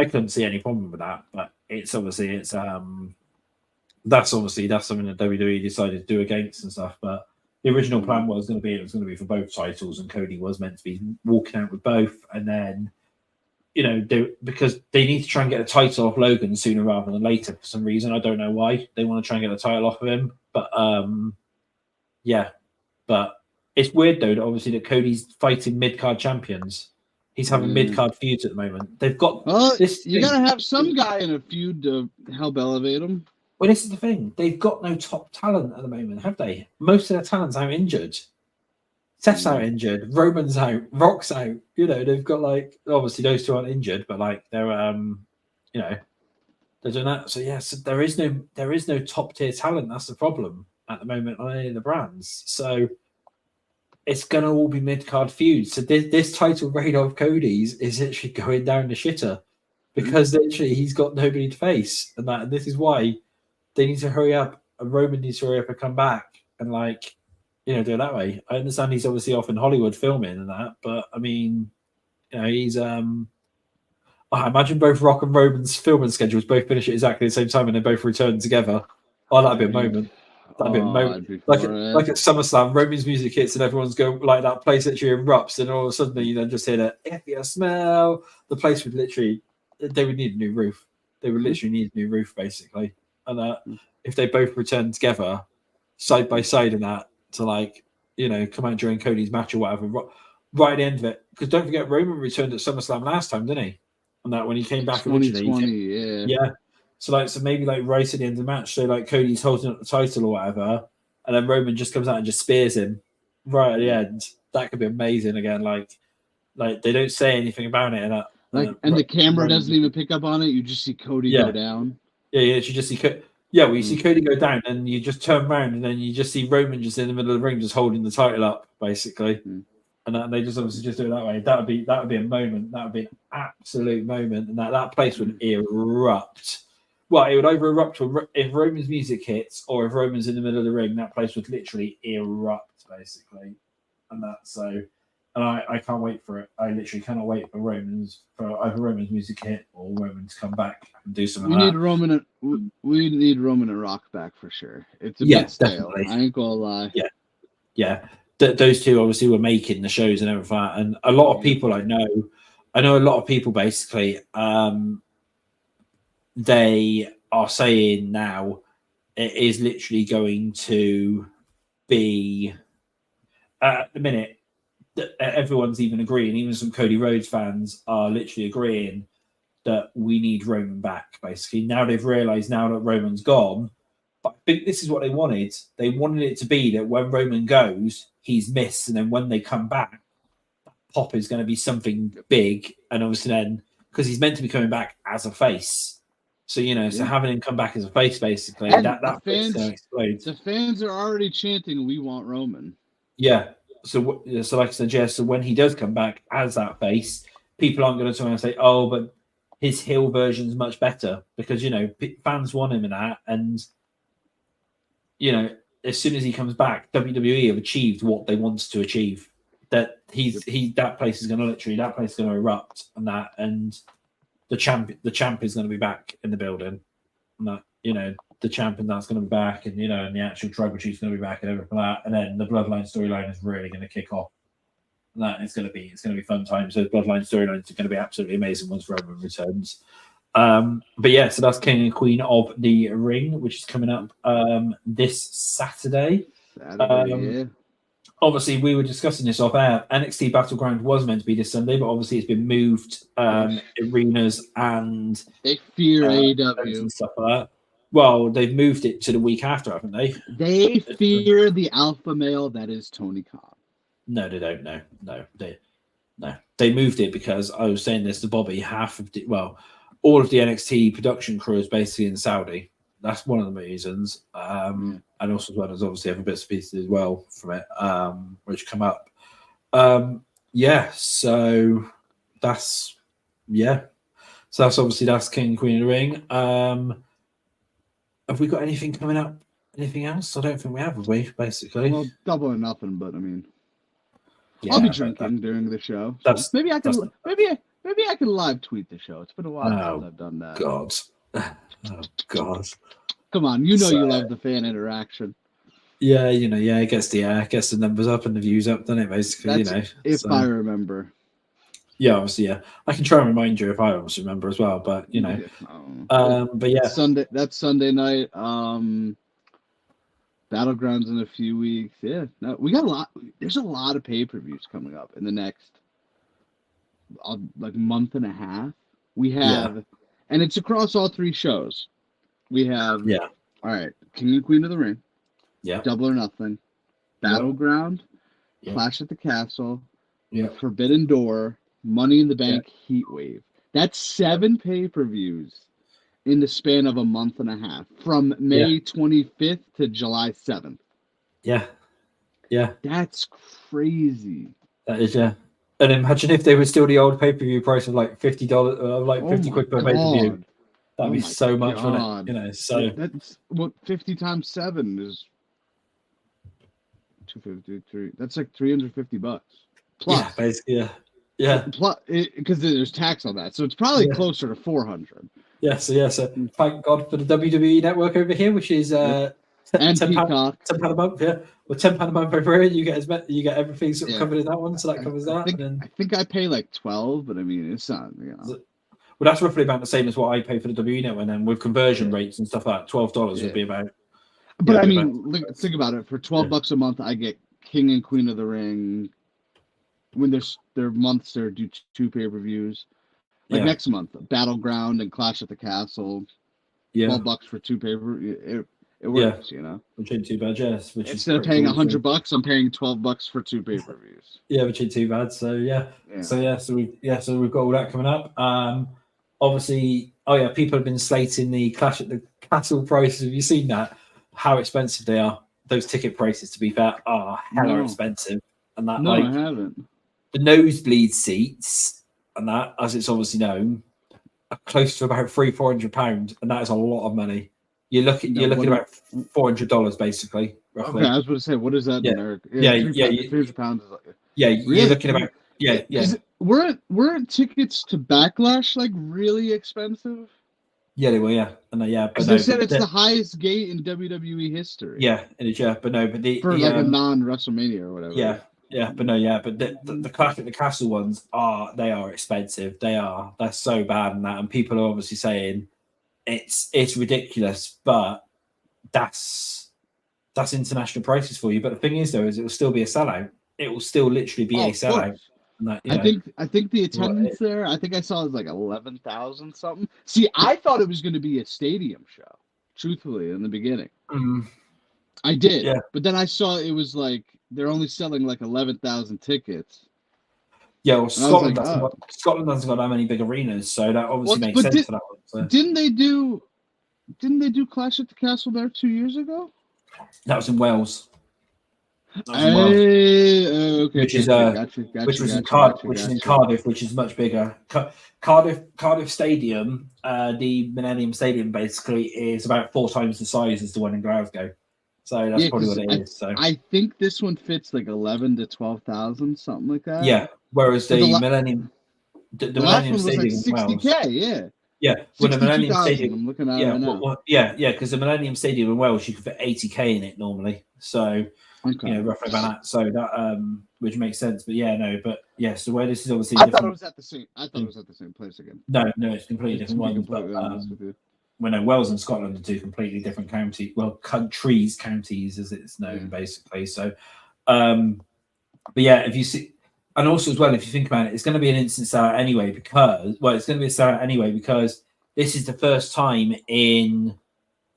couldn't see any problem with that, but that's something that WWE decided to do against and stuff, but. The original plan was going to be for both titles, and Cody was meant to be walking out with both. And then, because they need to try and get the title off Logan sooner rather than later for some reason. I don't know why they want to try and get the title off of him, but but it's weird though that obviously that Cody's fighting mid card champions. He's having mid card feuds at the moment. They've got this. You got to have some guy in a feud to help elevate him. Well, this is the thing. They've got no top talent at the moment, have they? Most of their talent's out injured. Seth's out injured. Roman's out. Rock's out. They've got obviously those two aren't injured, but they're they're doing that. So so there is no top tier talent. That's the problem at the moment on any of the brands. So it's gonna all be mid card feuds. So this title reign of Cody's is literally going down the shitter because literally he's got nobody to face, and this is why. They need to hurry up, and Roman needs to hurry up and come back and do it that way. I understand he's obviously off in Hollywood filming and that, but he's I imagine both Rock and Roman's filming schedules both finish at exactly the same time and they both return together. Oh, that'd be a moment. That'd be a moment. Like at SummerSlam, Roman's music hits and everyone's going that place literally erupts, and all of a sudden you then just hear that if you smell, the place would literally they would need a new roof. They would literally need a new roof basically. And if they both return together side by side in that to come out during Cody's match or whatever, right at the end of it, because don't forget Roman returned at SummerSlam last time, didn't he? And that when he came back originally, So maybe right at the end of the match, so Cody's holding up the title or whatever, and then Roman just comes out and just spears him right at the end. That could be amazing again. They don't say anything about it, and the camera doesn't even pick up on it. You just see Cody go down. Yeah, you just see you see Cody go down, and you just turn around, and then you just see Roman just in the middle of the ring, just holding the title up, basically. And they just obviously just do it that way. That would be a moment. That would be an absolute moment, and that place would erupt. Well, it would either erupt if Roman's music hits, or if Roman's in the middle of the ring. That place would literally erupt, basically, and that's so. And I can't wait for it. I literally cannot wait for either Roman's music hit or Roman to come back and do something. We need Roman and Rock back for sure. It's a bit stale. Definitely. I ain't gonna lie. Yeah. Those two obviously were making the shows and everything. And a lot of people I know a lot of people basically. They are saying now it is literally going to be at the minute. Everyone's even agreeing, even some Cody Rhodes fans are literally agreeing that we need Roman back. Basically, now they've realised now that Roman's gone, But I think this is what they wanted. They wanted it to be that when Roman goes, he's missed, and then when they come back, pop is going to be something big, and obviously then because he's meant to be coming back as a face, so so having him come back as a face basically, and that face is going to explode. The fans are already chanting, "We want Roman." Yeah. So like I said, yeah. So when he does come back as that face, people aren't going to try and say, "Oh, but his heel version's much better," because fans want him in that, and as soon as he comes back, WWE have achieved what they wanted to achieve. That that place is going to erupt, and the champ is going to be back in the building, and that the champion that's going to be back, and and the actual tribal chief's going to be back, and everything like that, and then the bloodline storyline is really going to kick off. And that it's going to be fun times. So bloodline storylines are going to be absolutely amazing once Roman returns. But yeah, so that's King and Queen of the Ring, which is coming up this Saturday. Yeah. Obviously, we were discussing this off air. NXT Battleground was meant to be this Sunday, but obviously it's been moved arenas and they fear AEW and stuff like that. Well, they've moved it to the week after, haven't they? They fear the alpha male that is Tony Khan. No, they don't. No, they moved it because I was saying this to Bobby. All of the NXT production crew is basically in Saudi. That's one of the reasons, and also as well as obviously other bits and pieces as well from it, which come up. So that's So that's King and Queen of the Ring. Have we got anything coming up? Anything else? I don't think we have we? Basically, well, double or nothing. But I mean, I'll be drinking during the show. So maybe I can live tweet the show. It's been a while since I've done that. God. Oh God! Come on, you love the fan interaction. Yeah, it gets the numbers up and the views up, doesn't it? Basically, if I remember. Yeah, obviously, yeah. I can try and remind you if I obviously remember as well, but but yeah, That's Sunday night. Battlegrounds in a few weeks. Yeah, no, we got a lot. There's a lot of pay-per-views coming up in the next month and a half. We have, and it's across all three shows. We have, all right, King and Queen of the Ring, Double or Nothing, Battleground, Clash at the Castle, Forbidden Door, Money in the Bank, Heat Wave. That's 7 pay-per-views in the span of a month and a half, from May 25th to July 7th. Yeah. That's crazy. That is, yeah. And imagine if they were still the old pay-per-view price of like $50, like 50 quid per pay-per-view. That'd be so much, wouldn't it? So that's what 50 times 7 is 253. That's like $350 plus. Yeah, basically, yeah. Plus, because there's tax on that, so it's probably closer to 400. So thank God for the WWE network over here, which is and £10 a month. Yeah, well, £10 a month over here, you get everything sort of covered in that one, so that covers that. I think I pay like 12, but I mean it's not. Well, that's roughly about the same as what I pay for the WWE network, and then with conversion rates and stuff like that, $12 would be about. But I mean, think about it. For $12 a month, I get King and Queen of the Ring. When their months, they do 2 pay-per-views. Next month, Battleground and Clash at the Castle. $12 for 2 pay-per-views. It works, Which ain't too bad, yes. Which instead of paying $100, I'm paying $12 for 2 pay-per-views. Yeah, which ain't too bad. So so we've got all that coming up. Obviously, people have been slating the Clash at the Castle prices. Have you seen that? How expensive they are? Those ticket prices, to be fair, are hella expensive. And that, I haven't. The nosebleed seats, and that, as it's obviously known, are close to about £300-400, and that is a lot of money. You're looking about $400 basically, roughly. Okay, I was going to say, what is that in America? £300 is like. Yeah, you're looking about. Yeah. Weren't tickets to Backlash like really expensive? Yeah, they were. Yeah, because they said it's the highest gate in WWE history. Yeah, it is. Yeah, but for like a non-WrestleMania or whatever. But the Clash at the Castle ones are expensive. They're so bad and that, and people are obviously saying it's ridiculous, but that's international prices for you. But the thing is, though, is it will still be a sellout. It will still literally be a sellout. That, I think the attendance there, I think I saw it was like 11,000 something. See, I thought it was going to be a stadium show. truthfully, in the beginning. Mm. I did. Yeah. But then I saw it was like they're only selling like 11,000 tickets. Yeah, well, And I was Scotland like, Scotland hasn't got that many big arenas, so that obviously Well, makes but sense for that one. So. didn't they do Clash at the Castle there 2 years ago? That was in Wales. Okay, Which is gotcha, which was in Cardiff, which is much bigger. Cardiff Stadium, the Millennium Stadium, basically is about 4 times the size as the one in Glasgow. So that's probably what it is. So I think this one fits like 11 to 12,000, something like that. Yeah, whereas the Millennium, the Millennium Stadium was like 60K, yeah. Yeah, when the Millennium Stadium, I'm looking at it right now. Because the Millennium Stadium in Wales, you could fit 80K in it normally. So, roughly about that. So that, which makes sense. But so where this is obviously I different. thought it was at the same place again. No, it's completely different ones. But, Wales and Scotland are 2 completely different counties as it's known, basically. So, if you see. And also, as well, if you think about it, it's going to be an instant sellout anyway because this is the first time in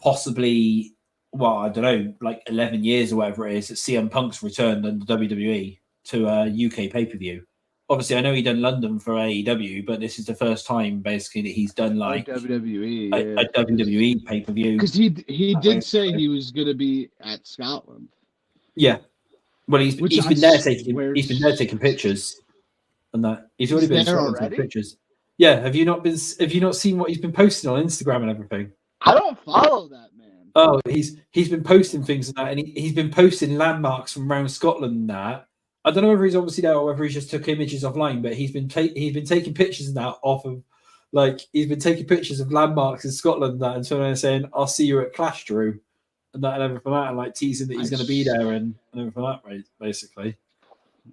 possibly, I don't know, like 11 years or whatever it is, that CM Punk's returned under WWE to a UK pay-per-view. Obviously, I know he done London for AEW, but this is the first time basically that he's done like WWE, a WWE pay-per-view. Because he did say he was going to be at Scotland. Yeah. Well, he's been there taking pictures, and that he's already been taking pictures. Yeah, have you not seen what he's been posting on Instagram and everything? I don't follow that, man. Oh, he's been posting things and that, and he's been posting landmarks from around Scotland and that. I don't know whether he's obviously there or whether he just took images offline, but he's been taking pictures and that off of, he's been taking pictures of landmarks in Scotland and that, and so they're saying, "I'll see you at Clash, Drew." And that and everything like that, and teasing that he's going to be there and everything like that, basically.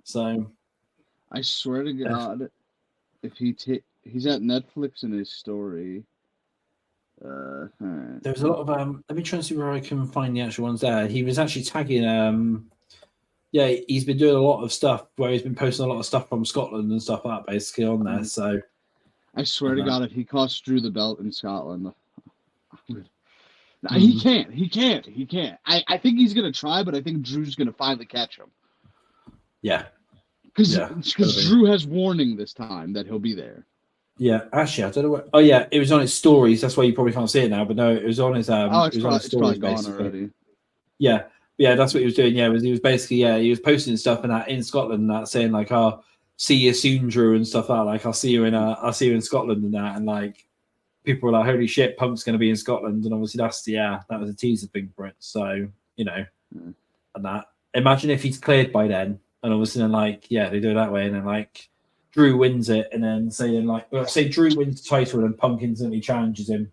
So, I swear to God, if he's at Netflix in his story. There's a lot of Let me try and see where I can find the actual ones there. He was actually tagging. He's been doing a lot of stuff where he's been posting a lot of stuff from Scotland and stuff like that, basically on there. So, I swear to God, if he costs Drew the belt in Scotland. No, he can't. I think he's going to try, but I think Drew's going to finally catch him. Yeah. Because Drew has warning this time that he'll be there. Yeah, actually, I don't know what. Oh, yeah, it was on his stories. That's why you probably can't see it now. But no, it was on his. It's probably gone already. Yeah, that's what he was doing. Yeah, he was basically he was posting stuff and that in Scotland and that, saying like, "I'll see you soon, Drew," and stuff like that. Like, I'll see you in Scotland and that, and like. People were like, "Holy shit, Punk's going to be in Scotland," and obviously that was a teaser thing for it. So and that. Imagine if he's cleared by then, and obviously then they do it that way, and then Drew wins it, and then say Drew wins the title, and Punk instantly challenges him.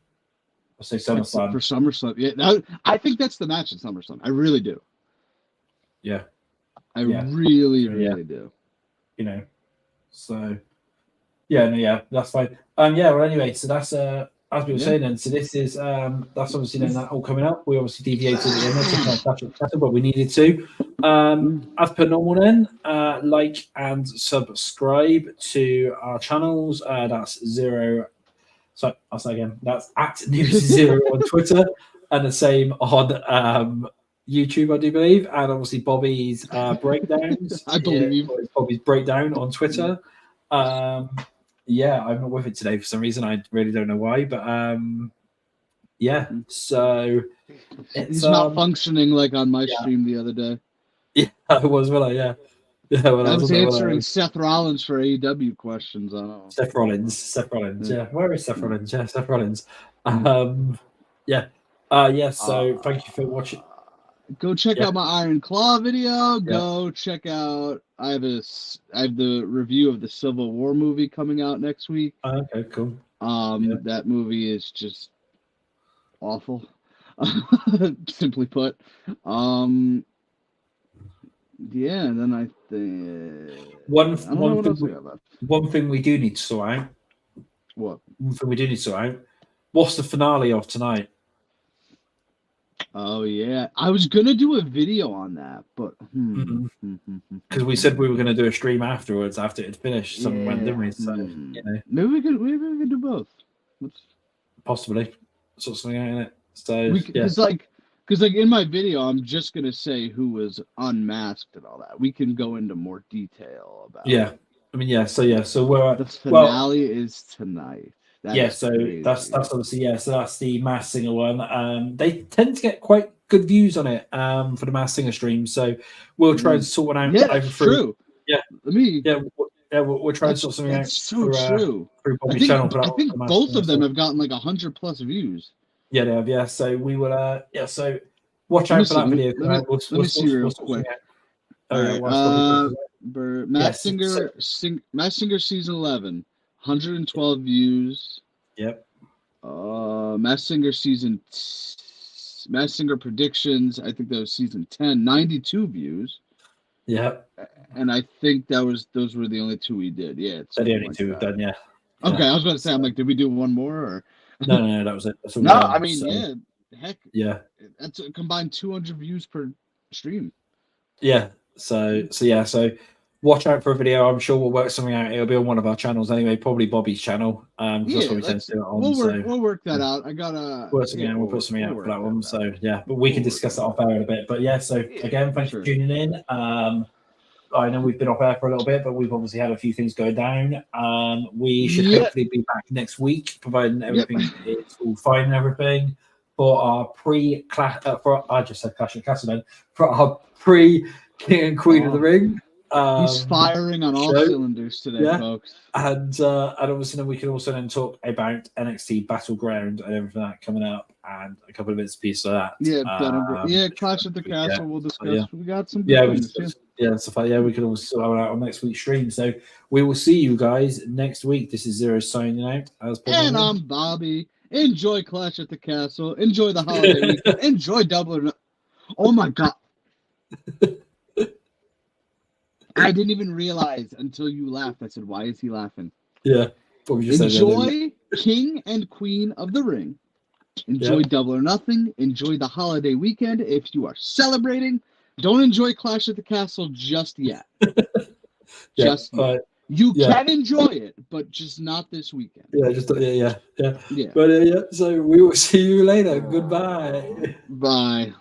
Or say SummerSlam for SummerSlam. Yeah, I think that's the match at SummerSlam. I really do. Yeah, I really do. So. Yeah, that's fine. Well, anyway, so that's as we were saying then. So this is that's obviously then that all coming up. We obviously deviated at the end, but we needed to. As per normal, then like and subscribe to our channels. That's Xero. So I'll say again. That's at News0 on Twitter, and the same on YouTube, I do believe, and obviously Bobby's breakdowns. I believe Bobby's breakdown on Twitter. I'm not with it today for some reason. I really don't know why, but so it's not functioning like on my stream the other day. Yeah, I was, I was answering Seth Rollins for AEW questions. I don't know. Seth Rollins. Yeah, where is Seth Rollins? Yeah, Seth Rollins. So thank you for watching. Go check out my Iron Claw video. Go check out. I have the review of the Civil War movie coming out next week. Okay, cool. That movie is just awful. Simply put. And then I think one thing we do need to sort out. What? One thing we do need to sort out. What's the finale of tonight? Oh yeah, I was gonna do a video on that, but because we said we were gonna do a stream afterwards after it finished. Something went, didn't we? So maybe we could do both. Possibly sort something out in it. So Because like in my video, I'm just gonna say who was unmasked and all that. We can go into more detail about. Yeah, I mean, so we're The finale is tonight. So crazy. that's obviously so that's the Masked Singer one. They tend to get quite good views on it for the Masked Singer stream. So we'll try and sort one out. Yeah, that's true. Yeah, we'll try and sort something out. That's so true. Through Bobby's channel. I think both of them have gotten like 100+ views. Yeah, they have. Yeah, so we will. So watch out for that video. Let me see real quick. All right. Masked Singer season 11, 112 views. Yep. Masked Singer predictions. I think that was season 10, 92 views. Yep. And I think those were the only two we did. Yeah, it's the only two we've done. Yeah. Okay, I was about to say, I'm like, did we do one more? Or no, that was it. That's all no, I mean, yeah, heck, yeah, that's a combined 200 views per stream. Yeah. So watch out for a video. I'm sure we'll work something out. It'll be on one of our channels anyway, probably Bobby's channel. That's what we tend to do it on. We'll work that out. I gotta we'll put something out for that one. So yeah, but we can discuss that off air in a bit. But yeah, so again, thanks for tuning in. I know we've been off air for a little bit, but we've obviously had a few things go down. We should hopefully be back next week, providing everything is all fine and everything. For our pre-clash, I just said Clash of Castle then. For our pre-King and Queen of the Ring. He's firing on all cylinders today, folks. And obviously then we can also then talk about NXT Battleground and everything that coming up and a couple of bits and pieces of that. Clash at the Castle we'll discuss. We got some we can also have it out on next week's stream. So we will see you guys next week. This is Xero signing out. And I'm Bobby. Enjoy Clash at the Castle. Enjoy the holiday weekend. Enjoy Dublin. Oh my god. I didn't even realize until you laughed. I said, why is he laughing? Yeah. Enjoy King and Queen of the Ring. Enjoy Double or Nothing. Enjoy the holiday weekend if you are celebrating. Don't enjoy Clash at the Castle just yet. You can enjoy it, but just not this weekend. Yeah. But so we will see you later. Goodbye. Bye.